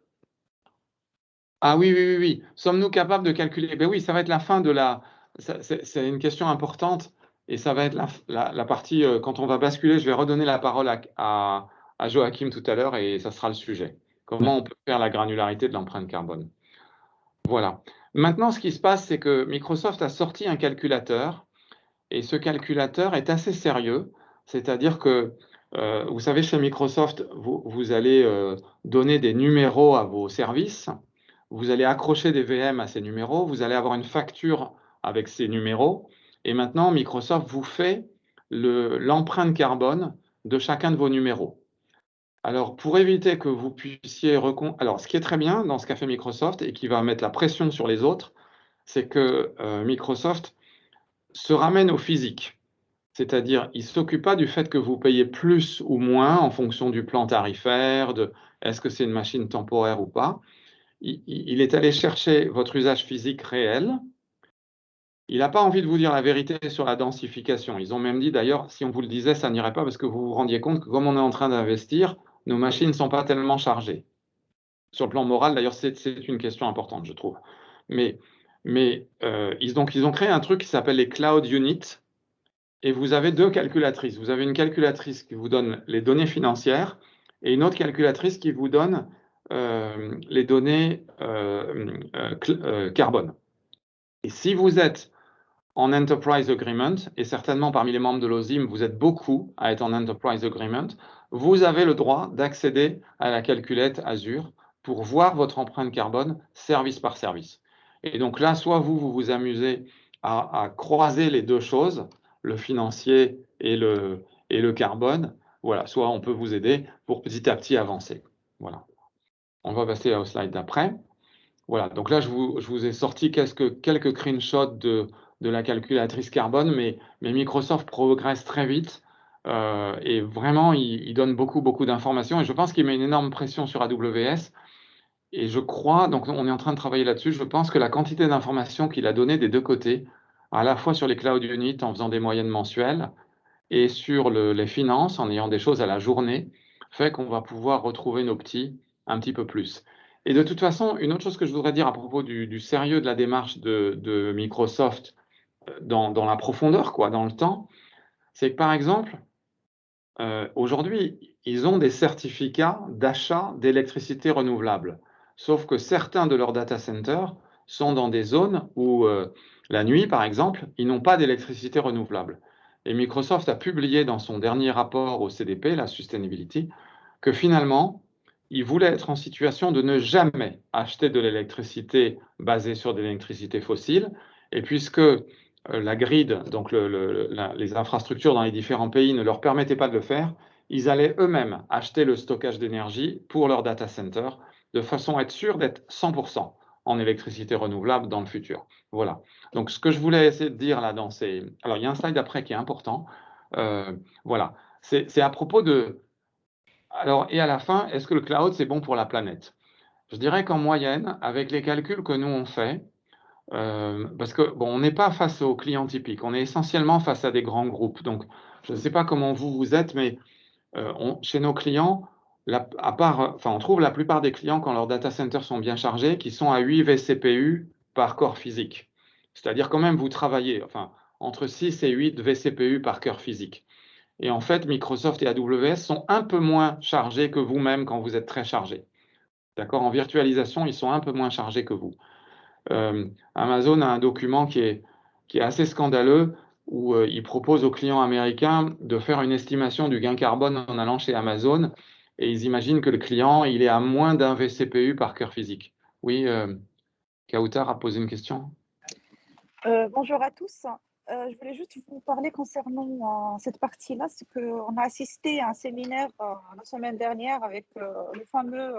Ah oui, oui, oui, oui. Sommes-nous capables de calculer? Ben oui, ça va être la fin de la... C'est une question importante et ça va être la partie, quand on va basculer, je vais redonner la parole à Joachim tout à l'heure et ça sera le sujet. Comment on peut faire la granularité de l'empreinte carbone? Voilà. Maintenant, ce qui se passe, c'est que Microsoft a sorti un calculateur et ce calculateur est assez sérieux. C'est-à-dire que, vous savez, chez Microsoft, vous allez donner des numéros à vos services, vous allez accrocher des VM à ces numéros, vous allez avoir une facture avec ces numéros, et maintenant, Microsoft vous fait l'empreinte carbone de chacun de vos numéros. Alors, pour éviter que vous puissiez... Alors, ce qui est très bien dans ce qu'a fait Microsoft et qui va mettre la pression sur les autres, c'est que Microsoft se ramène au physique. C'est-à-dire, il ne s'occupe pas du fait que vous payez plus ou moins en fonction du plan tarifaire, de est-ce que c'est une machine temporaire ou pas. Il est allé chercher votre usage physique réel. Il n'a pas envie de vous dire la vérité sur la densification. Ils ont même dit d'ailleurs, si on vous le disait, ça n'irait pas parce que vous vous rendiez compte que comme on est en train d'investir, nos machines ne sont pas tellement chargées. Sur le plan moral, d'ailleurs, c'est une question importante, je trouve. Mais ils ont créé un truc qui s'appelle les Cloud Units. Et vous avez deux calculatrices. Vous avez une calculatrice qui vous donne les données financières et une autre calculatrice qui vous donne les données carbone. Et si vous êtes en Enterprise Agreement, et certainement parmi les membres de l'OSIM, vous êtes beaucoup à être en Enterprise Agreement, vous avez le droit d'accéder à la calculette Azure pour voir votre empreinte carbone service par service. Et donc là, soit vous vous amusez à croiser les deux choses, le financier et le carbone, voilà, soit on peut vous aider pour petit à petit avancer. Voilà. On va passer au slide d'après. Voilà, donc là, je vous ai sorti quelques screenshots de la calculatrice carbone, mais Microsoft progresse très vite et vraiment, il donne beaucoup d'informations et je pense qu'il met une énorme pression sur AWS. Et je crois, donc on est en train de travailler là-dessus, je pense que la quantité d'informations qu'il a données des deux côtés, à la fois sur les cloud units en faisant des moyennes mensuelles et sur les finances en ayant des choses à la journée, fait qu'on va pouvoir retrouver nos petits un petit peu plus. Et de toute façon, une autre chose que je voudrais dire à propos du sérieux de la démarche de Microsoft dans la profondeur, quoi, dans le temps, c'est que par exemple, aujourd'hui, ils ont des certificats d'achat d'électricité renouvelable. Sauf que certains de leurs data centers sont dans des zones où, la nuit, par exemple, ils n'ont pas d'électricité renouvelable. Et Microsoft a publié dans son dernier rapport au CDP, la Sustainability, que finalement, ils voulaient être en situation de ne jamais acheter de l'électricité basée sur de l'électricité fossile. Et puisque la grid, donc les infrastructures dans les différents pays ne leur permettaient pas de le faire, ils allaient eux-mêmes acheter le stockage d'énergie pour leur data center de façon à être sûr d'être 100% en électricité renouvelable dans le futur. Voilà. Donc, ce que je voulais essayer de dire là dans ces... Alors, il y a un slide après qui est important. Voilà. C'est à propos de... Alors, et à la fin, est-ce que le cloud, c'est bon pour la planète? Je dirais qu'en moyenne, avec les calculs que nous on fait, parce que bon, on n'est pas face aux clients typiques, on est essentiellement face à des grands groupes. Donc, je ne sais pas comment vous êtes, mais chez nos clients, on trouve la plupart des clients, quand leurs data centers sont bien chargés, qui sont à 8 vCPU par corps physique. C'est-à-dire quand même, vous travaillez, enfin, entre 6 et 8 vCPU par cœur physique. Et en fait, Microsoft et AWS sont un peu moins chargés que vous-même quand vous êtes très chargé. D'accord? En virtualisation, ils sont un peu moins chargés que vous. Amazon a un document qui est assez scandaleux où il propose aux clients américains de faire une estimation du gain carbone en allant chez Amazon et ils imaginent que le client il est à moins d'1 vCPU par cœur physique. Oui, Kautar a posé une question. Bonjour à tous. Je voulais juste vous parler concernant cette partie-là, c'est qu'on a assisté à un séminaire la semaine dernière avec le fameux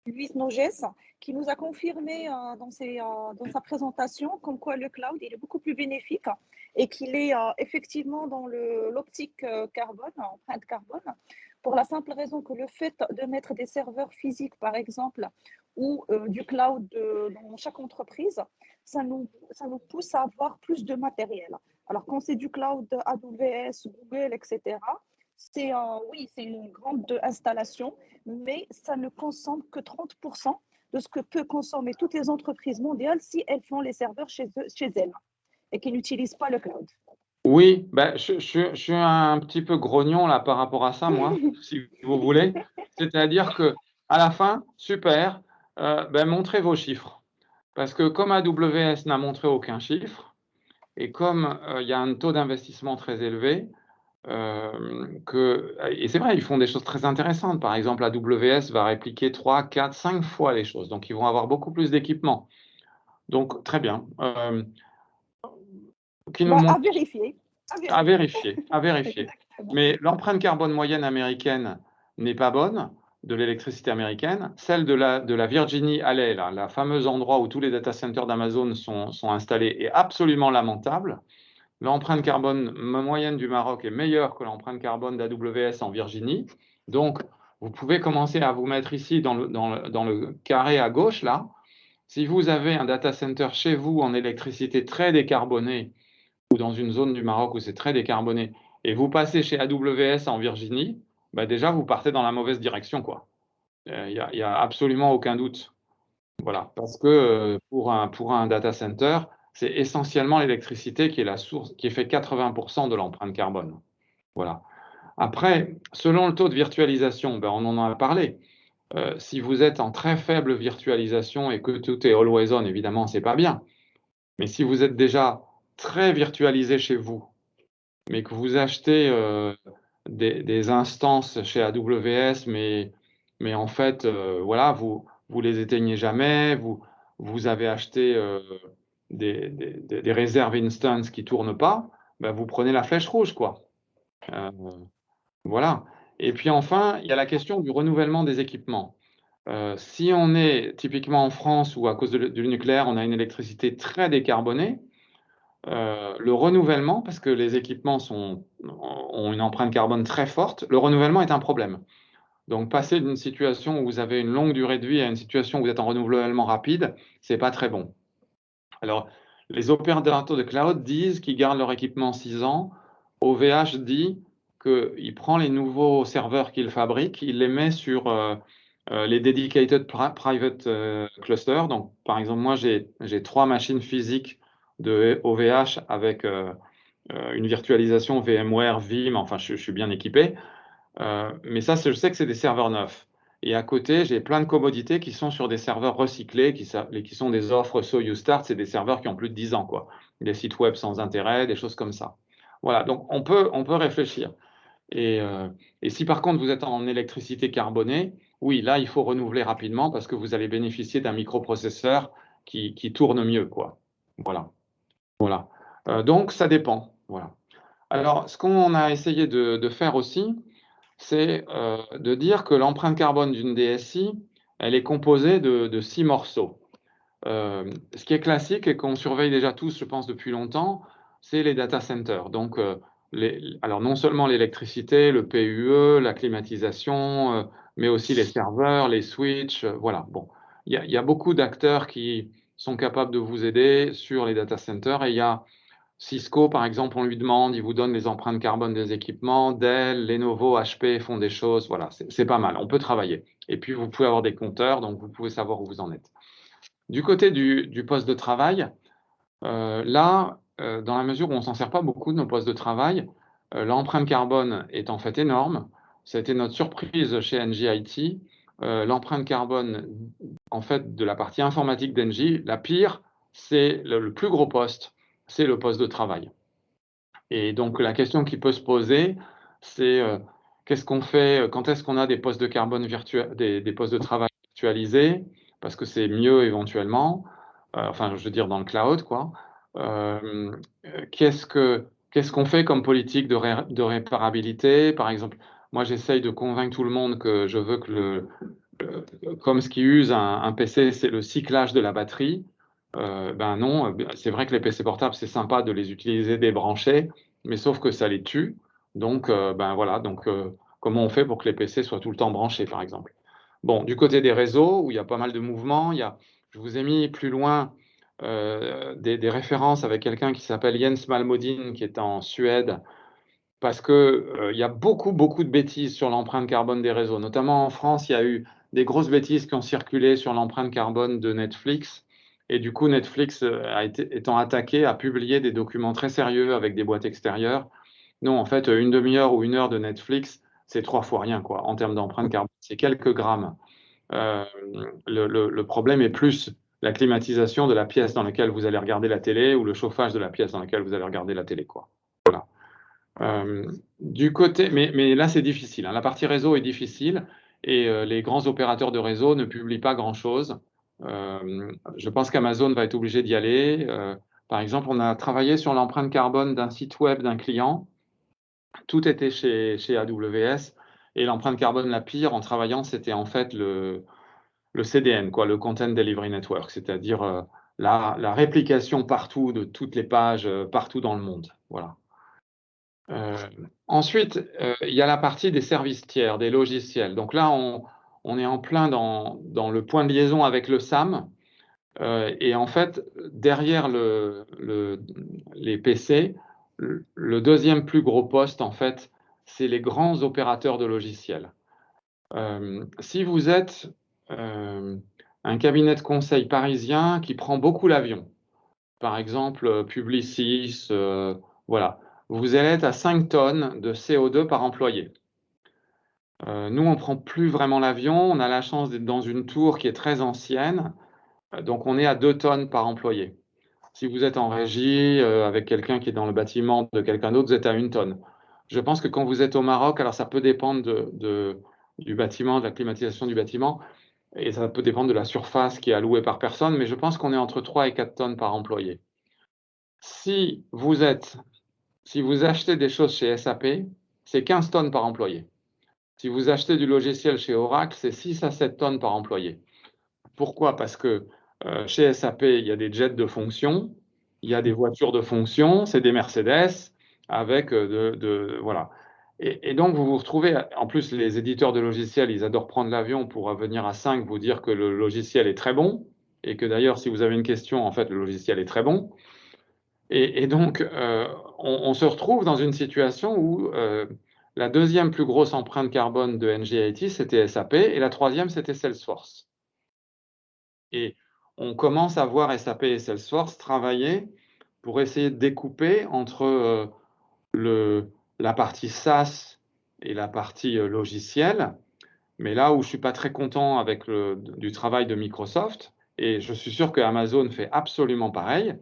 Luis Noges, qui nous a confirmé dans sa présentation comme quoi le cloud il est beaucoup plus bénéfique et qu'il est effectivement dans l'optique carbone, empreinte carbone, pour la simple raison que le fait de mettre des serveurs physiques, par exemple, ou du cloud dans chaque entreprise, ça nous pousse à avoir plus de matériel. Alors, quand c'est du cloud AWS, Google, etc., oui, c'est une grande installation, mais ça ne consomme que 30% de ce que peut consommer toutes les entreprises mondiales si elles font les serveurs chez elles et qui n'utilisent pas le cloud. Oui, ben, je suis un petit peu grognon là par rapport à ça, moi, si vous voulez. C'est-à-dire que à la fin, super, ben, montrez vos chiffres. Parce que comme AWS n'a montré aucun chiffre, et comme il y a un taux d'investissement très élevé, et c'est vrai, ils font des choses très intéressantes. Par exemple, AWS va répliquer 3, 4, 5 fois les choses. Donc, ils vont avoir beaucoup plus d'équipements. Donc, très bien. À vérifier. À vérifier. Mais l'empreinte carbone moyenne américaine n'est pas bonne, de l'électricité américaine. Celle de la Virginie Alley, là, la fameuse endroit où tous les data centers d'Amazon sont installés, est absolument lamentable. L'empreinte carbone moyenne du Maroc est meilleure que l'empreinte carbone d'AWS en Virginie. Donc, vous pouvez commencer à vous mettre ici dans le carré à gauche, là. Si vous avez un data center chez vous en électricité très décarbonée, ou dans une zone du Maroc où c'est très décarboné, et vous passez chez AWS en Virginie, bah déjà, vous partez dans la mauvaise direction, quoi. Il y a absolument aucun doute. Voilà, parce que pour un data center, c'est essentiellement l'électricité qui est la source, qui fait 80% de l'empreinte carbone. Voilà. Après, selon le taux de virtualisation, ben on en a parlé. Si vous êtes en très faible virtualisation et que tout est always on, évidemment, c'est pas bien. Mais si vous êtes déjà très virtualisé chez vous, mais que vous achetez des instances chez AWS, mais en fait, voilà, vous les éteignez jamais, vous avez acheté des réserves instance qui tournent pas, ben vous prenez la flèche rouge, quoi. Voilà. Et puis enfin, il y a la question du renouvellement des équipements. Si on est typiquement en France où à cause du nucléaire, on a une électricité très décarbonée, le renouvellement, parce que les équipements ont une empreinte carbone très forte, le renouvellement est un problème. Donc, passer d'une situation où vous avez une longue durée de vie à une situation où vous êtes en renouvellement rapide, c'est pas très bon. Alors, les opérateurs de cloud disent qu'ils gardent leur équipement 6 ans. OVH dit qu'il prend les nouveaux serveurs qu'il fabrique, il les met sur les dedicated private clusters. Donc, par exemple, moi, j'ai 3 machines physiques de OVH avec une virtualisation VMware, Vim, enfin, je suis bien équipé. Mais ça, je sais que c'est des serveurs neufs. Et à côté, j'ai plein de commodités qui sont sur des serveurs recyclés, qui sont des offres So You Start, c'est des serveurs qui ont plus de 10 ans, quoi. Des sites web sans intérêt, des choses comme ça. Voilà, donc on peut réfléchir. Et si par contre vous êtes en électricité carbonée, oui, là, il faut renouveler rapidement parce que vous allez bénéficier d'un microprocesseur qui tourne mieux, quoi. Voilà. Voilà. Donc, ça dépend. Voilà. Alors, ce qu'on a essayé de faire aussi, c'est de dire que l'empreinte carbone d'une DSI, elle est composée de 6 morceaux. Ce qui est classique et qu'on surveille déjà tous, je pense, depuis longtemps, c'est les data centers. Donc, alors non seulement l'électricité, le PUE, la climatisation, mais aussi les serveurs, les switches, voilà. Bon, il y a beaucoup d'acteurs qui sont capables de vous aider sur les data centers et il y a Cisco, par exemple, on lui demande, il vous donne les empreintes carbone des équipements. Dell, Lenovo, HP font des choses. Voilà, c'est pas mal. On peut travailler. Et puis, vous pouvez avoir des compteurs, donc vous pouvez savoir où vous en êtes. Du côté du poste de travail, là, dans la mesure où on ne s'en sert pas beaucoup de nos postes de travail. L'empreinte carbone est en fait énorme. Ça a été notre surprise chez Engie IT. L'empreinte carbone, en fait, de la partie informatique d'Engie, la pire, c'est le plus gros poste, c'est le poste de travail. Et donc, la question qui peut se poser, c'est qu'est-ce qu'on fait, quand est-ce qu'on a des postes de carbone des postes de travail virtualisés, parce que c'est mieux éventuellement, enfin, je veux dire dans le cloud, quoi. Qu'est-ce qu'on fait comme politique de réparabilité? Par exemple, moi, j'essaye de convaincre tout le monde que je veux que comme ce qui use un PC, c'est le cyclage de la batterie. Ben non, c'est vrai que les PC portables, c'est sympa de les utiliser débranchés, mais sauf que ça les tue. Donc, ben voilà, donc comment on fait pour que les PC soient tout le temps branchés, par exemple? Bon, du côté des réseaux, où il y a pas mal de mouvements, je vous ai mis plus loin des références avec quelqu'un qui s'appelle Jens Malmodin, qui est en Suède, parce que il y a beaucoup de bêtises sur l'empreinte carbone des réseaux. Notamment en France, il y a eu des grosses bêtises qui ont circulé sur l'empreinte carbone de Netflix. Et du coup, Netflix, étant attaqué, a publié des documents très sérieux avec des boîtes extérieures. Non, en fait, une demi-heure ou une heure de Netflix, c'est 3 fois rien, quoi, en termes d'empreinte carbone. C'est quelques grammes. Le problème est plus la climatisation de la pièce dans laquelle vous allez regarder la télé ou le chauffage de la pièce dans laquelle vous allez regarder la télé, quoi. Voilà. Du côté, mais là c'est difficile, hein. La partie réseau est difficile et les grands opérateurs de réseau ne publient pas grand-chose. Je pense qu'Amazon va être obligé d'y aller. Par exemple, on a travaillé sur l'empreinte carbone d'un site web d'un client. Tout était chez AWS et l'empreinte carbone la pire en travaillant, c'était en fait le CDN, quoi, le Content Delivery Network, c'est-à-dire la réplication partout de toutes les pages partout dans le monde. Voilà. Ensuite, il y a la partie des services tiers, des logiciels. Donc là, on est en plein dans le point de liaison avec le SAM. Et en fait, derrière les PC, le deuxième plus gros poste, en fait, c'est les grands opérateurs de logiciels. Si vous êtes un cabinet de conseil parisien qui prend beaucoup l'avion, par exemple Publicis, voilà, vous allez être à 5 tonnes de CO2 par employé. Nous, on ne prend plus vraiment l'avion, on a la chance d'être dans une tour qui est très ancienne, donc on est à 2 tonnes par employé. Si vous êtes en régie avec quelqu'un qui est dans le bâtiment de quelqu'un d'autre, vous êtes à 1 tonne. Je pense que quand vous êtes au Maroc, alors ça peut dépendre du bâtiment, de la climatisation du bâtiment, et ça peut dépendre de la surface qui est allouée par personne, mais je pense qu'on est entre 3 et 4 tonnes par employé. Si vous achetez des choses chez SAP, c'est 15 tonnes par employé. Si vous achetez du logiciel chez Oracle, c'est 6 à 7 tonnes par employé. Pourquoi? Parce que chez SAP, il y a des jets de fonction, il y a des voitures de fonction, c'est des Mercedes avec voilà. Et donc, vous vous retrouvez, en plus, les éditeurs de logiciels, ils adorent prendre l'avion pour venir à 5 vous dire que le logiciel est très bon, et que d'ailleurs, si vous avez une question, en fait, le logiciel est très bon. Et donc, on se retrouve dans une situation où la deuxième plus grosse empreinte carbone de Engie IT, c'était SAP, et la troisième, c'était Salesforce. Et on commence à voir SAP et Salesforce travailler pour essayer de découper entre la partie SaaS et la partie logicielle. Mais là où je ne suis pas très content avec du travail de Microsoft, et je suis sûr que Amazon fait absolument pareil,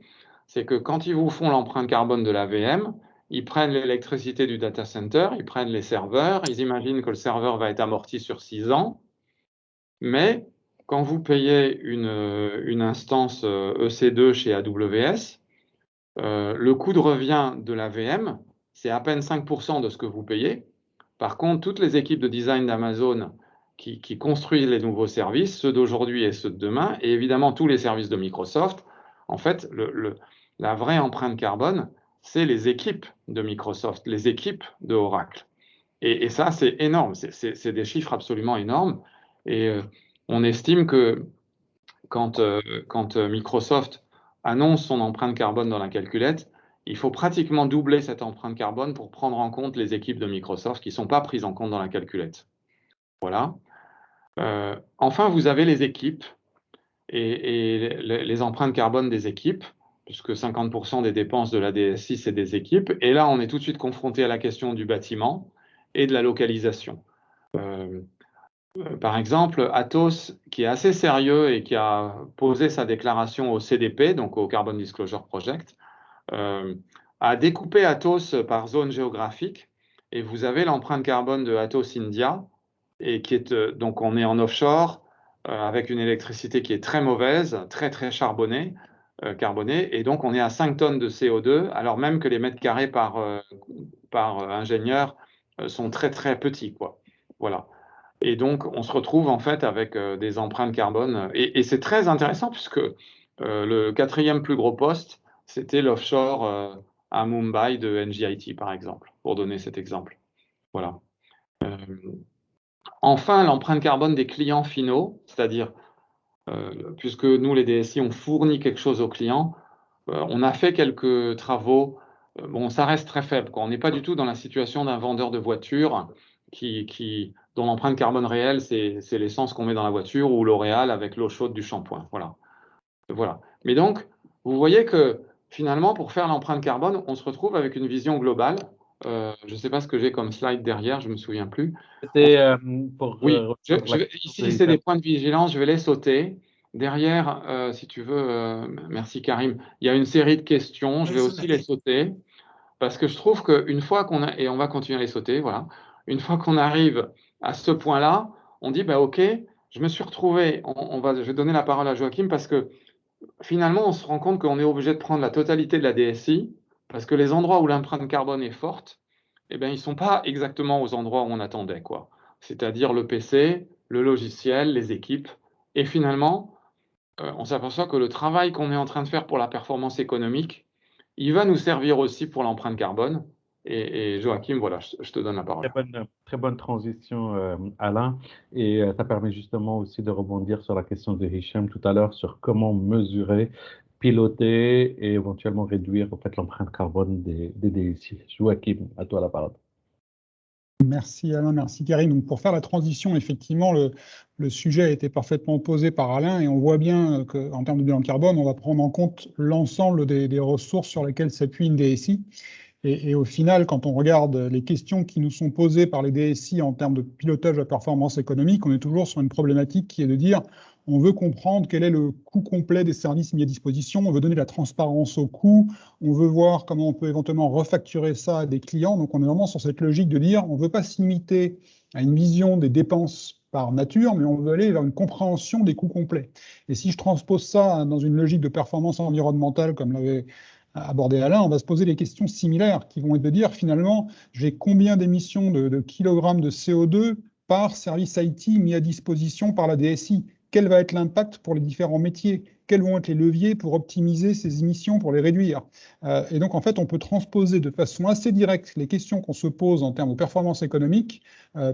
c'est que quand ils vous font l'empreinte carbone de la VM, ils prennent l'électricité du data center, ils prennent les serveurs, ils imaginent que le serveur va être amorti sur 6 ans, mais quand vous payez une instance EC2 chez AWS, le coût de revient de la VM, c'est à peine 5% de ce que vous payez. Par contre, toutes les équipes de design d'Amazon qui construisent les nouveaux services, ceux d'aujourd'hui et ceux de demain, et évidemment tous les services de Microsoft, en fait, la vraie empreinte carbone, c'est les équipes de Microsoft, les équipes de Oracle. Et ça, c'est énorme, c'est des chiffres absolument énormes. Et on estime que quand Microsoft annonce son empreinte carbone dans la calculette, il faut pratiquement doubler cette empreinte carbone pour prendre en compte les équipes de Microsoft qui ne sont pas prises en compte dans la calculette. Voilà. Enfin, vous avez les équipes et les empreintes carbone des équipes. puisque 50% des dépenses de la DSI, c'est des équipes. Et là, on est tout de suite confronté à la question du bâtiment et de la localisation. Par exemple, Atos, qui est assez sérieux et qui a posé sa déclaration au CDP, donc au Carbon Disclosure Project, a découpé Atos par zone géographique. Et vous avez l'empreinte carbone de Atos India, et qui est, donc on est en offshore, avec une électricité qui est très mauvaise, très très carbonée, et donc on est à 5 tonnes de CO2, alors même que les mètres carrés par ingénieur sont très très petits, quoi. Voilà. Et donc, on se retrouve en fait avec des empreintes carbone. Et c'est très intéressant puisque le 4e plus gros poste, c'était l'offshore à Mumbai de NGIT, par exemple, pour donner cet exemple. Voilà. Enfin, l'empreinte carbone des clients finaux, c'est-à-dire, puisque nous, les DSI, on fournit quelque chose aux clients, on a fait quelques travaux. Bon, ça reste très faible, quoi. On n'est pas du tout dans la situation d'un vendeur de voitures dont l'empreinte carbone réelle, c'est l'essence qu'on met dans la voiture ou L'Oréal avec l'eau chaude du shampoing. Voilà. Voilà. Mais donc, vous voyez que finalement, pour faire l'empreinte carbone, on se retrouve avec une vision globale. Je ne sais pas ce que j'ai comme slide derrière, je ne me souviens plus. C'était pour... Oui, ici, c'est des points de vigilance, je vais les sauter. Derrière, si tu veux, merci Karim, il y a une série de questions, je vais aussi les sauter, parce que je trouve qu'une fois qu'on a, et on va continuer à les sauter, voilà, une fois qu'on arrive à ce point-là, on dit, bah, ok, je me suis retrouvé, je vais donner la parole à Joachim, parce que finalement, on se rend compte qu'on est obligé de prendre la totalité de la DSI, parce que les endroits où l'empreinte carbone est forte, eh bien, ils ne sont pas exactement aux endroits où on attendait, quoi. C'est-à-dire le PC, le logiciel, les équipes. Et finalement, on s'aperçoit que le travail qu'on est en train de faire pour la performance économique, il va nous servir aussi pour l'empreinte carbone. Et Joachim, voilà, je te donne la parole. Très bonne transition, Alain. Et ça permet justement aussi de rebondir sur la question de Hicham tout à l'heure sur comment mesurer, piloter et éventuellement réduire en fait, l'empreinte carbone des DSI. Joachim, à toi la parole. Merci Alain, merci Karim. Donc pour faire la transition, effectivement, le sujet a été parfaitement posé par Alain et on voit bien qu'en termes de bilan carbone, on va prendre en compte l'ensemble des ressources sur lesquelles s'appuie une DSI. Et au final, quand on regarde les questions qui nous sont posées par les DSI en termes de pilotage de la performance économique, on est toujours sur une problématique qui est de dire on veut comprendre quel est le coût complet des services mis à disposition, on veut donner de la transparence au coût, on veut voir comment on peut éventuellement refacturer ça à des clients. Donc on est vraiment sur cette logique de dire on ne veut pas se limiter à une vision des dépenses par nature, mais on veut aller vers une compréhension des coûts complets. Et si je transpose ça dans une logique de performance environnementale, comme l'avait abordé Alain, on va se poser des questions similaires qui vont être de dire finalement, j'ai combien d'émissions de kilogrammes de CO2 par service IT mis à disposition par la DSI? Quel va être l'impact pour les différents métiers? Quels vont être les leviers pour optimiser ces émissions, pour les réduire? Et donc, en fait, on peut transposer de façon assez directe les questions qu'on se pose en termes de performance économique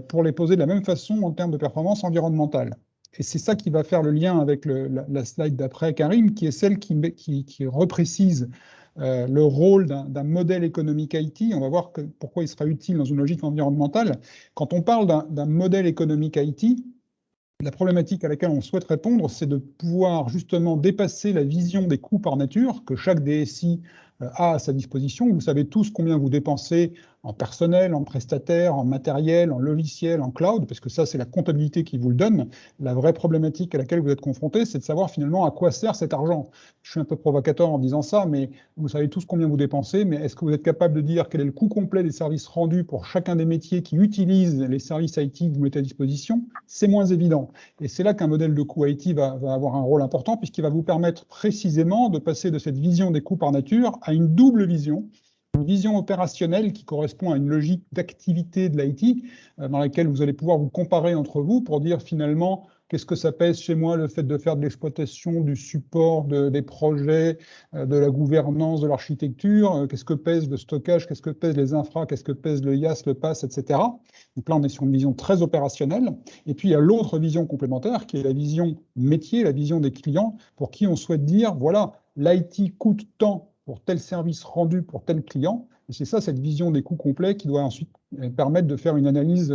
pour les poser de la même façon en termes de performance environnementale. Et c'est ça qui va faire le lien avec la slide d'après, Karim, qui est celle qui reprécise le rôle d'un modèle économique IT. On va voir pourquoi il sera utile dans une logique environnementale. Quand on parle d'un modèle économique IT, la problématique à laquelle on souhaite répondre, c'est de pouvoir justement dépasser la vision des coûts par nature que chaque DSI a à sa disposition. Vous savez tous combien vous dépensez en personnel, en prestataire, en matériel, en logiciel, en cloud, parce que ça, c'est la comptabilité qui vous le donne. La vraie problématique à laquelle vous êtes confronté, c'est de savoir finalement à quoi sert cet argent. Je suis un peu provocateur en disant ça, mais vous savez tous combien vous dépensez, mais est-ce que vous êtes capable de dire quel est le coût complet des services rendus pour chacun des métiers qui utilisent les services IT que vous mettez à disposition? C'est moins évident. Et c'est là qu'un modèle de coût IT va avoir un rôle important, puisqu'il va vous permettre précisément de passer de cette vision des coûts par nature à une double vision, une vision opérationnelle qui correspond à une logique d'activité de l'IT, dans laquelle vous allez pouvoir vous comparer entre vous pour dire finalement qu'est-ce que ça pèse chez moi le fait de faire de l'exploitation, du support, des projets, de la gouvernance, de l'architecture, qu'est-ce que pèse le stockage, qu'est-ce que pèse les infras, qu'est-ce que pèse le IaaS, le PaaS, etc. Donc là, on est sur une vision très opérationnelle. Et puis, il y a l'autre vision complémentaire qui est la vision métier, la vision des clients, pour qui on souhaite dire, voilà, l'IT coûte tant pour tel service rendu pour tel client. Et c'est ça, cette vision des coûts complets qui doit ensuite permettre de faire une analyse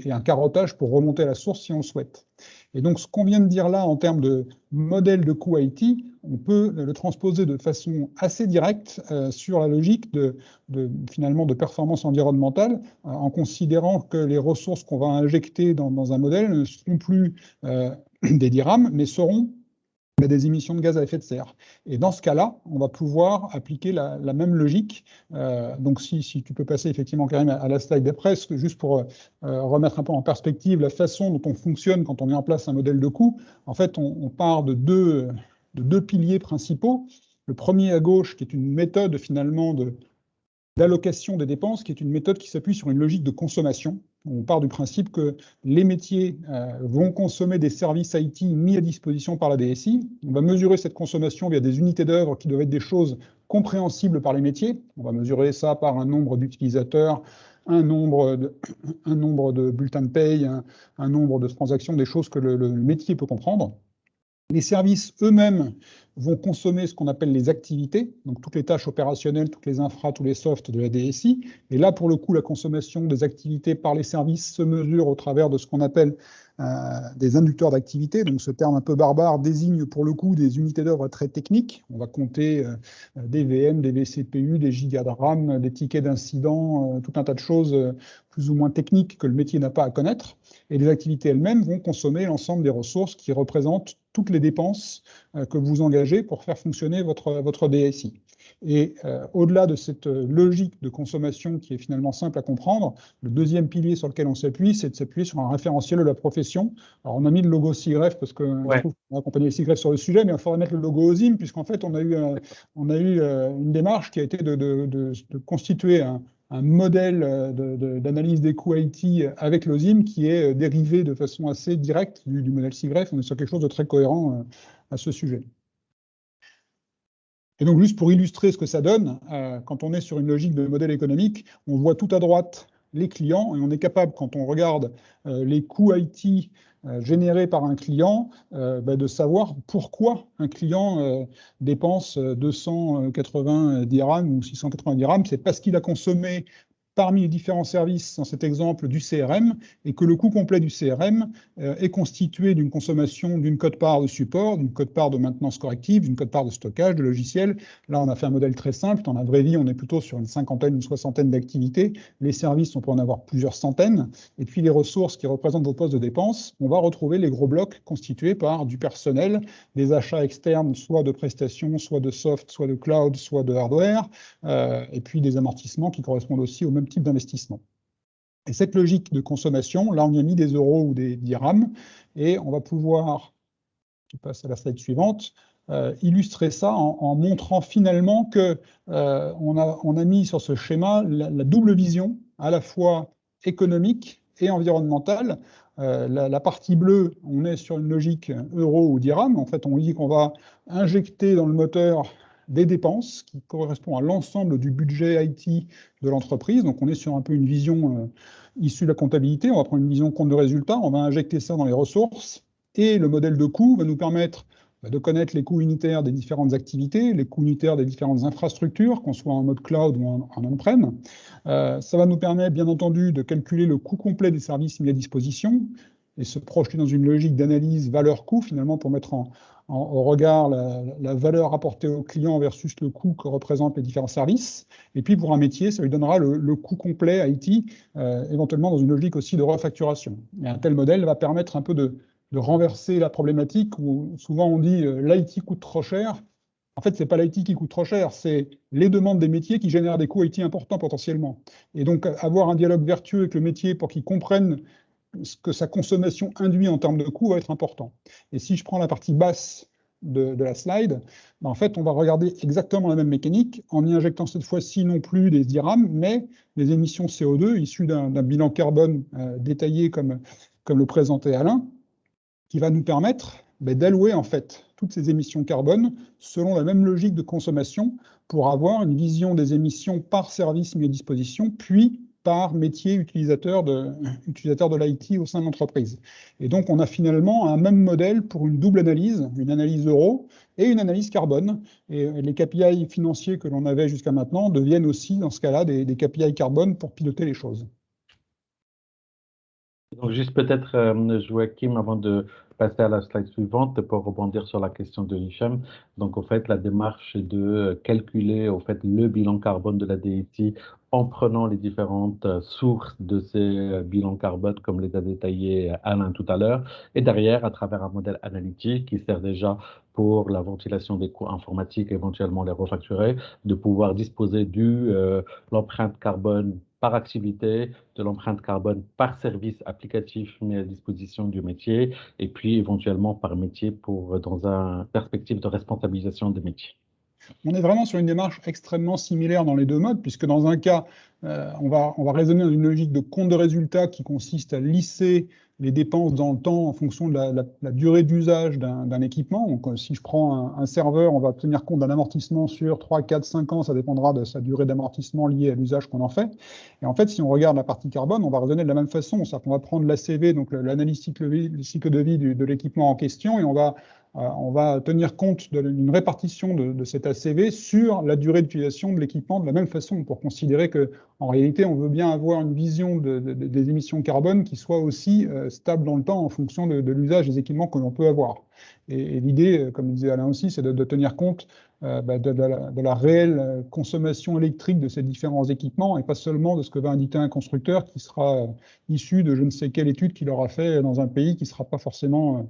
et un carottage pour remonter à la source si on le souhaite. Et donc, ce qu'on vient de dire là en termes de modèle de coût IT, on peut le transposer de façon assez directe sur la logique finalement de performance environnementale, en considérant que les ressources qu'on va injecter dans un modèle ne seront plus des dirhams, mais seront des émissions de gaz à effet de serre. Et dans ce cas-là, on va pouvoir appliquer la même logique. Donc, si tu peux passer effectivement, Karim, à la slide d'après, juste pour remettre un peu en perspective la façon dont on fonctionne quand on met en place un modèle de coût. En fait, on part de deux piliers principaux. Le premier à gauche, qui est une méthode finalement d'allocation des dépenses, qui est une méthode qui s'appuie sur une logique de consommation. On part du principe que les métiers vont consommer des services IT mis à disposition par la DSI. On va mesurer cette consommation via des unités d'œuvre qui doivent être des choses compréhensibles par les métiers. On va mesurer ça par un nombre d'utilisateurs, un nombre de bulletins de paye, un nombre de transactions, des choses que le métier peut comprendre. Les services eux-mêmes vont consommer ce qu'on appelle les activités, donc toutes les tâches opérationnelles, toutes les infras, tous les softs de la DSI. Et là, pour le coup, la consommation des activités par les services se mesure au travers de ce qu'on appelle des inducteurs d'activité. Donc ce terme un peu barbare désigne pour le coup des unités d'œuvre très techniques. On va compter des VM, des vCPU, des gigas de RAM, des tickets d'incident, tout un tas de choses plus ou moins techniques que le métier n'a pas à connaître. Et les activités elles-mêmes vont consommer l'ensemble des ressources qui représentent toutes les dépenses que vous engagez pour faire fonctionner votre DSI. Et au-delà de cette logique de consommation qui est finalement simple à comprendre, le deuxième pilier sur lequel on s'appuie, c'est de s'appuyer sur un référentiel de la profession. Alors on a mis le logo SIGREF parce que je trouve qu'on va accompagner SIGREF sur le sujet, mais il faudrait mettre le logo OSIM, puisqu'en fait on a eu une démarche qui a été de constituer un modèle d'analyse des coûts IT avec l'OSIM qui est dérivé de façon assez directe du modèle SIGREF. On est sur quelque chose de très cohérent à ce sujet. Et donc, juste pour illustrer ce que ça donne, quand on est sur une logique de modèle économique, on voit tout à droite les clients et on est capable, quand on regarde les coûts IT générés par un client, de savoir pourquoi un client dépense 280 dirhams ou 680 dirhams. C'est parce qu'il a consommé parmi les différents services, dans cet exemple, du CRM, et que le coût complet du CRM est constitué d'une consommation d'une quote-part de support, d'une quote-part de maintenance corrective, d'une quote-part de stockage, de logiciel. Là, on a fait un modèle très simple. Dans la vraie vie, on est plutôt sur une cinquantaine, une soixantaine d'activités. Les services, on peut en avoir plusieurs centaines. Et puis, les ressources qui représentent vos postes de dépenses, on va retrouver les gros blocs constitués par du personnel, des achats externes, soit de prestations, soit de soft, soit de cloud, soit de hardware, et puis des amortissements qui correspondent aussi au même type d'investissement. Et cette logique de consommation, là on y a mis des euros ou des dirhams, et on va pouvoir, je passe à la slide suivante, illustrer ça en montrant finalement que on a mis sur ce schéma la double vision, à la fois économique et environnementale. La partie bleue, on est sur une logique euro ou dirham. En fait, on dit qu'on va injecter dans le moteur des dépenses qui correspondent à l'ensemble du budget IT de l'entreprise. Donc, on est sur un peu une vision issue de la comptabilité. On va prendre une vision compte de résultat. On va injecter ça dans les ressources. Et le modèle de coût va nous permettre de connaître les coûts unitaires des différentes activités, les coûts unitaires des différentes infrastructures, qu'on soit en mode cloud ou en on-prem. Ça va nous permettre, bien entendu, de calculer le coût complet des services mis à disposition et se projeter dans une logique d'analyse valeur-coût, finalement, pour mettre au regard la valeur apportée au client versus le coût que représentent les différents services. Et puis, pour un métier, ça lui donnera le coût complet IT, éventuellement dans une logique aussi de refacturation. Et un tel modèle va permettre un peu de renverser la problématique où souvent on dit l'IT coûte trop cher. En fait, ce n'est pas l'IT qui coûte trop cher, c'est les demandes des métiers qui génèrent des coûts IT importants potentiellement. Et donc, avoir un dialogue vertueux avec le métier pour qu'il comprenne ce que sa consommation induit en termes de coûts va être important. Et si je prends la partie basse de la slide, en fait, on va regarder exactement la même mécanique en y injectant cette fois-ci non plus des dirhams, mais des émissions CO2 issues d'un bilan carbone détaillé comme le présentait Alain, qui va nous permettre d'allouer en fait toutes ces émissions carbone selon la même logique de consommation pour avoir une vision des émissions par service mis à disposition, puis par métier utilisateur de l'IT au sein de l'entreprise. Et donc, on a finalement un même modèle pour une double analyse, une analyse euro et une analyse carbone. Et les KPI financiers que l'on avait jusqu'à maintenant deviennent aussi, dans ce cas-là, des KPI carbone pour piloter les choses. Donc, juste peut-être, Joachim, avant de passer à la slide suivante, pour rebondir sur la question de Hicham. Donc, au fait, la démarche est de calculer, au fait, le bilan carbone de la DSI en prenant les différentes sources de ces bilans carbone, comme les a détaillé Alain tout à l'heure, et derrière, à travers un modèle analytique qui sert déjà pour la ventilation des coûts informatiques, éventuellement les refacturer, de pouvoir disposer l'empreinte carbone par activité, de l'empreinte carbone par service applicatif mis à disposition du métier, et puis éventuellement par métier dans une perspective de responsabilisation des métiers. On est vraiment sur une démarche extrêmement similaire dans les deux modes, puisque dans un cas, on va raisonner dans une logique de compte de résultat qui consiste à lisser les dépenses dans le temps en fonction de la durée d'usage d'un équipement. Donc, si je prends un serveur, on va tenir compte d'un amortissement sur 3, 4, 5 ans, ça dépendra de sa durée d'amortissement liée à l'usage qu'on en fait. Et en fait, si on regarde la partie carbone, on va raisonner de la même façon. C'est-à-dire qu'on va prendre l'ACV, donc l'analyse cycle de vie de l'équipement en question, et on va tenir compte d'une répartition de cet ACV sur la durée d'utilisation de l'équipement de la même façon, pour considérer qu'en réalité, on veut bien avoir une vision des émissions carbone qui soit aussi stable dans le temps en fonction de l'usage des équipements que l'on peut avoir. Et l'idée, comme disait Alain aussi, c'est de tenir compte de la réelle consommation électrique de ces différents équipements, et pas seulement de ce que va indiquer un constructeur qui sera issu de je ne sais quelle étude qu'il aura fait dans un pays qui ne sera pas forcément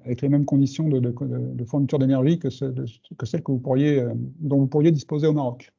avec les mêmes conditions de fourniture d'énergie que celles dont vous pourriez disposer au Maroc.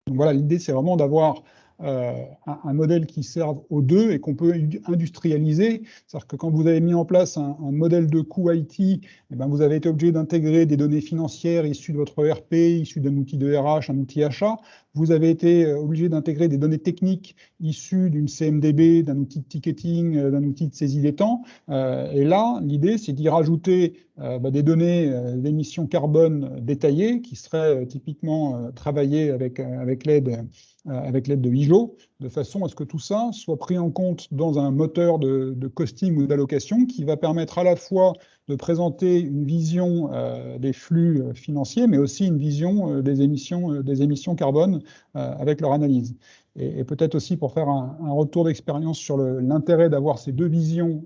Donc voilà, l'idée, c'est vraiment d'avoir un modèle qui serve aux deux et qu'on peut industrialiser. C'est-à-dire que quand vous avez mis en place un modèle de coût IT, eh ben vous avez été obligé d'intégrer des données financières issues de votre ERP, issues d'un outil de RH, un outil achat. Vous avez été obligé d'intégrer des données techniques issues d'une CMDB, d'un outil de ticketing, d'un outil de saisie des temps. Et là, l'idée, c'est d'y rajouter des données d'émissions carbone détaillées qui seraient typiquement travaillées avec l'aide de IJO, de façon à ce que tout ça soit pris en compte dans un moteur de costing ou d'allocation qui va permettre à la fois de présenter une vision des flux financiers, mais aussi une vision des émissions carbone avec leur analyse. Et peut-être aussi pour faire un retour d'expérience sur l'intérêt d'avoir ces deux visions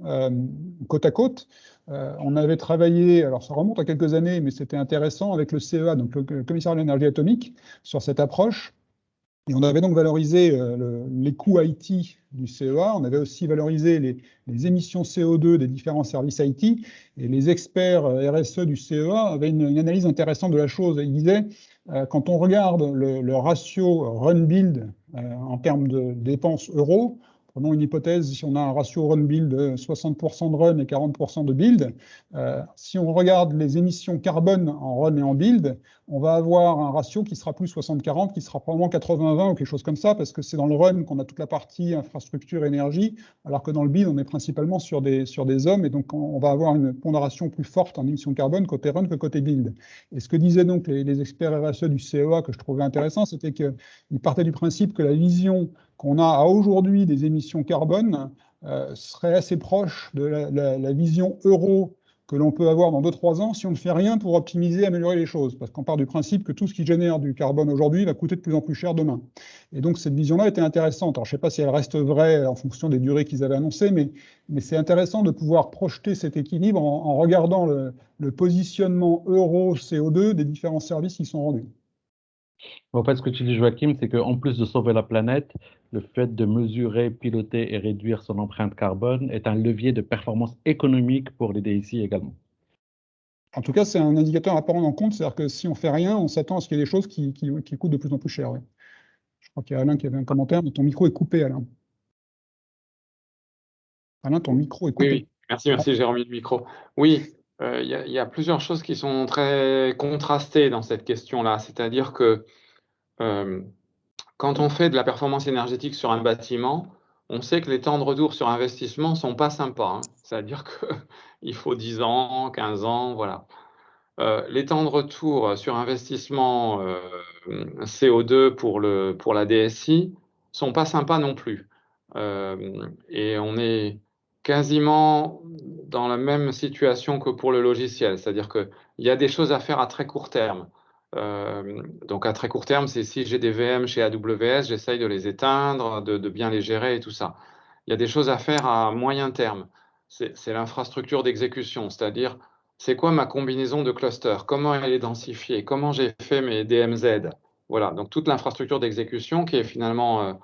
côte à côte. On avait travaillé, alors ça remonte à quelques années, mais c'était intéressant, avec le CEA, donc le Commissariat de l'énergie atomique, sur cette approche. Et on avait donc valorisé les coûts IT du CEA, on avait aussi valorisé les émissions CO2 des différents services IT, et les experts RSE du CEA avaient une analyse intéressante de la chose. Ils disaient, quand on regarde le ratio run-build en termes de dépenses euros, prenons une hypothèse, si on a un ratio run-build de 60% de run et 40% de build, si on regarde les émissions carbone en run et en build, on va avoir un ratio qui sera plus 60-40, qui sera probablement 80-20 ou quelque chose comme ça, parce que c'est dans le run qu'on a toute la partie infrastructure, énergie, alors que dans le build, on est principalement sur des hommes, et donc on va avoir une pondération plus forte en émissions carbone côté run que côté build. Et ce que disaient donc les experts RSE du CEA, que je trouvais intéressant, c'était qu'ils partaient du principe que la vision qu'on a à aujourd'hui des émissions carbone serait assez proche de la vision euro que l'on peut avoir dans 2-3 ans si on ne fait rien pour optimiser, améliorer les choses. Parce qu'on part du principe que tout ce qui génère du carbone aujourd'hui va coûter de plus en plus cher demain. Et donc cette vision-là était intéressante. Alors je ne sais pas si elle reste vraie en fonction des durées qu'ils avaient annoncées, mais c'est intéressant de pouvoir projeter cet équilibre en regardant le positionnement euro CO2 des différents services qui sont rendus. En fait, ce que tu dis, Joachim, c'est qu'en plus de sauver la planète, le fait de mesurer, piloter et réduire son empreinte carbone est un levier de performance économique pour les DSI également. En tout cas, c'est un indicateur à prendre en compte, c'est-à-dire que si on ne fait rien, on s'attend à ce qu'il y ait des choses qui coûtent de plus en plus cher. Ouais. Je crois qu'il y a Alain qui avait un commentaire, mais ton micro est coupé, Alain. Alain, ton micro est coupé. Oui. Merci, j'ai remis le micro. Oui, il y a plusieurs choses qui sont très contrastées dans cette question-là, c'est-à-dire que quand on fait de la performance énergétique sur un bâtiment, on sait que les temps de retour sur investissement ne sont pas sympas, hein. C'est-à-dire qu'il faut 10 ans, 15 ans, voilà. Les temps de retour sur investissement CO2 pour la DSI, sont pas sympas non plus. Et on est quasiment dans la même situation que pour le logiciel, c'est-à-dire qu'il y a des choses à faire à très court terme. Donc à très court terme, c'est si j'ai des VM chez AWS, j'essaye de les éteindre, de bien les gérer et tout ça. Il y a des choses à faire à moyen terme. C'est l'infrastructure d'exécution, c'est-à-dire c'est quoi ma combinaison de clusters, comment elle est densifiée, comment j'ai fait mes DMZ. Voilà, donc toute l'infrastructure d'exécution qui est finalement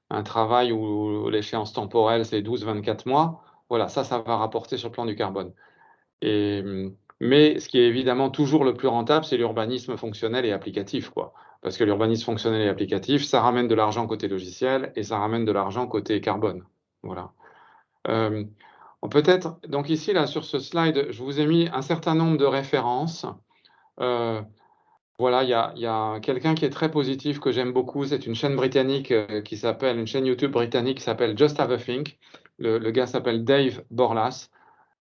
un travail où l'échéance temporelle c'est 12-24 mois. Voilà, ça va rapporter sur le plan du carbone. Mais ce qui est évidemment toujours le plus rentable, c'est l'urbanisme fonctionnel et applicatif, quoi. Parce que l'urbanisme fonctionnel et applicatif, ça ramène de l'argent côté logiciel et ça ramène de l'argent côté carbone. Voilà. Peut-être, donc ici, là, sur ce slide, je vous ai mis un certain nombre de références. Voilà, il y a quelqu'un qui est très positif, que j'aime beaucoup. C'est une chaîne britannique une chaîne YouTube britannique qui s'appelle Just Have a Think. Le gars s'appelle Dave Borlas.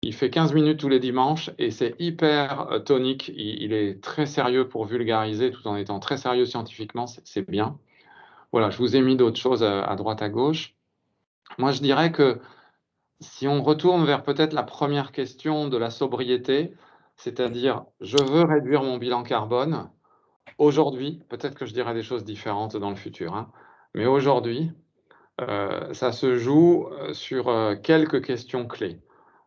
Il fait 15 minutes tous les dimanches et c'est hyper tonique. Il est très sérieux pour vulgariser tout en étant très sérieux scientifiquement. C'est bien. Voilà, je vous ai mis d'autres choses à droite, à gauche. Moi, je dirais que si on retourne vers peut-être la première question de la sobriété, c'est-à-dire je veux réduire mon bilan carbone, aujourd'hui, peut-être que je dirai des choses différentes dans le futur, hein, mais aujourd'hui, ça se joue sur quelques questions clés.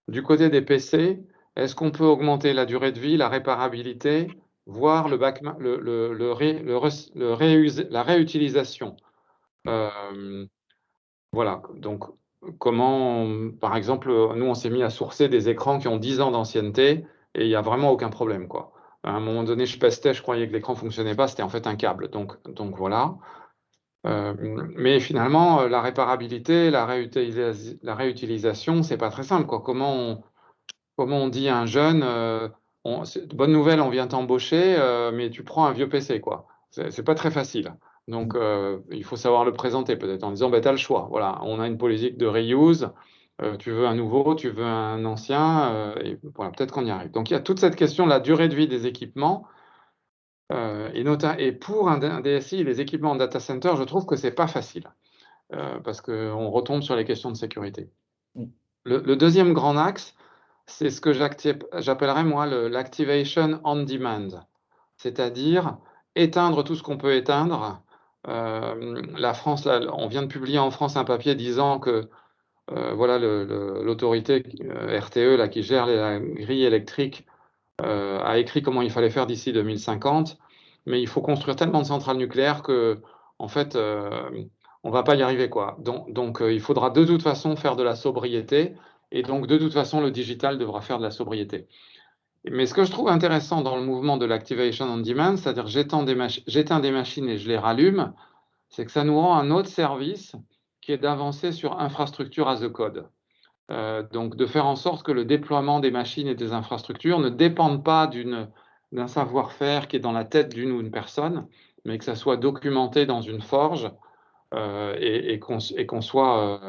Du côté des PC, est-ce qu'on peut augmenter la durée de vie, la réparabilité, voire la réutilisation? Voilà, donc comment, par exemple, nous on s'est mis à sourcer des écrans qui ont 10 ans d'ancienneté et il n'y a vraiment aucun problème, quoi. À un moment donné, je pestais, je croyais que l'écran fonctionnait pas, c'était en fait un câble. Donc voilà. Mais finalement, la réparabilité, la réutilisation, c'est pas très simple, quoi. Comment on dit à un jeune, bonne nouvelle, on vient t'embaucher, mais tu prends un vieux PC, quoi. C'est pas très facile. Donc, il faut savoir le présenter peut-être en disant, bah, tu as le choix. Voilà, on a une politique de reuse. Tu veux un nouveau, tu veux un ancien, et voilà, peut-être qu'on y arrive. Donc, il y a toute cette question de la durée de vie des équipements. Et pour un DSI, les équipements en data center, je trouve que c'est pas facile, parce qu'on retombe sur les questions de sécurité. Le deuxième grand axe, c'est ce que j'appellerais moi l'activation on demand, c'est-à-dire éteindre tout ce qu'on peut éteindre. La France, là, on vient de publier en France un papier disant que voilà l'autorité RTE là, qui gère la grille électrique a écrit comment il fallait faire d'ici 2050, mais il faut construire tellement de centrales nucléaires que en fait on va pas y arriver, quoi. Donc il faudra de toute façon faire de la sobriété. Et donc, de toute façon, le digital devra faire de la sobriété. Mais ce que je trouve intéressant dans le mouvement de l'activation on demand, c'est-à-dire j'éteins des machines et je les rallume, c'est que ça nous rend un autre service qui est d'avancer sur infrastructure as a code. Donc, de faire en sorte que le déploiement des machines et des infrastructures ne dépende pas d'un savoir-faire qui est dans la tête d'une ou une personne, mais que ça soit documenté dans une forge et qu'on soit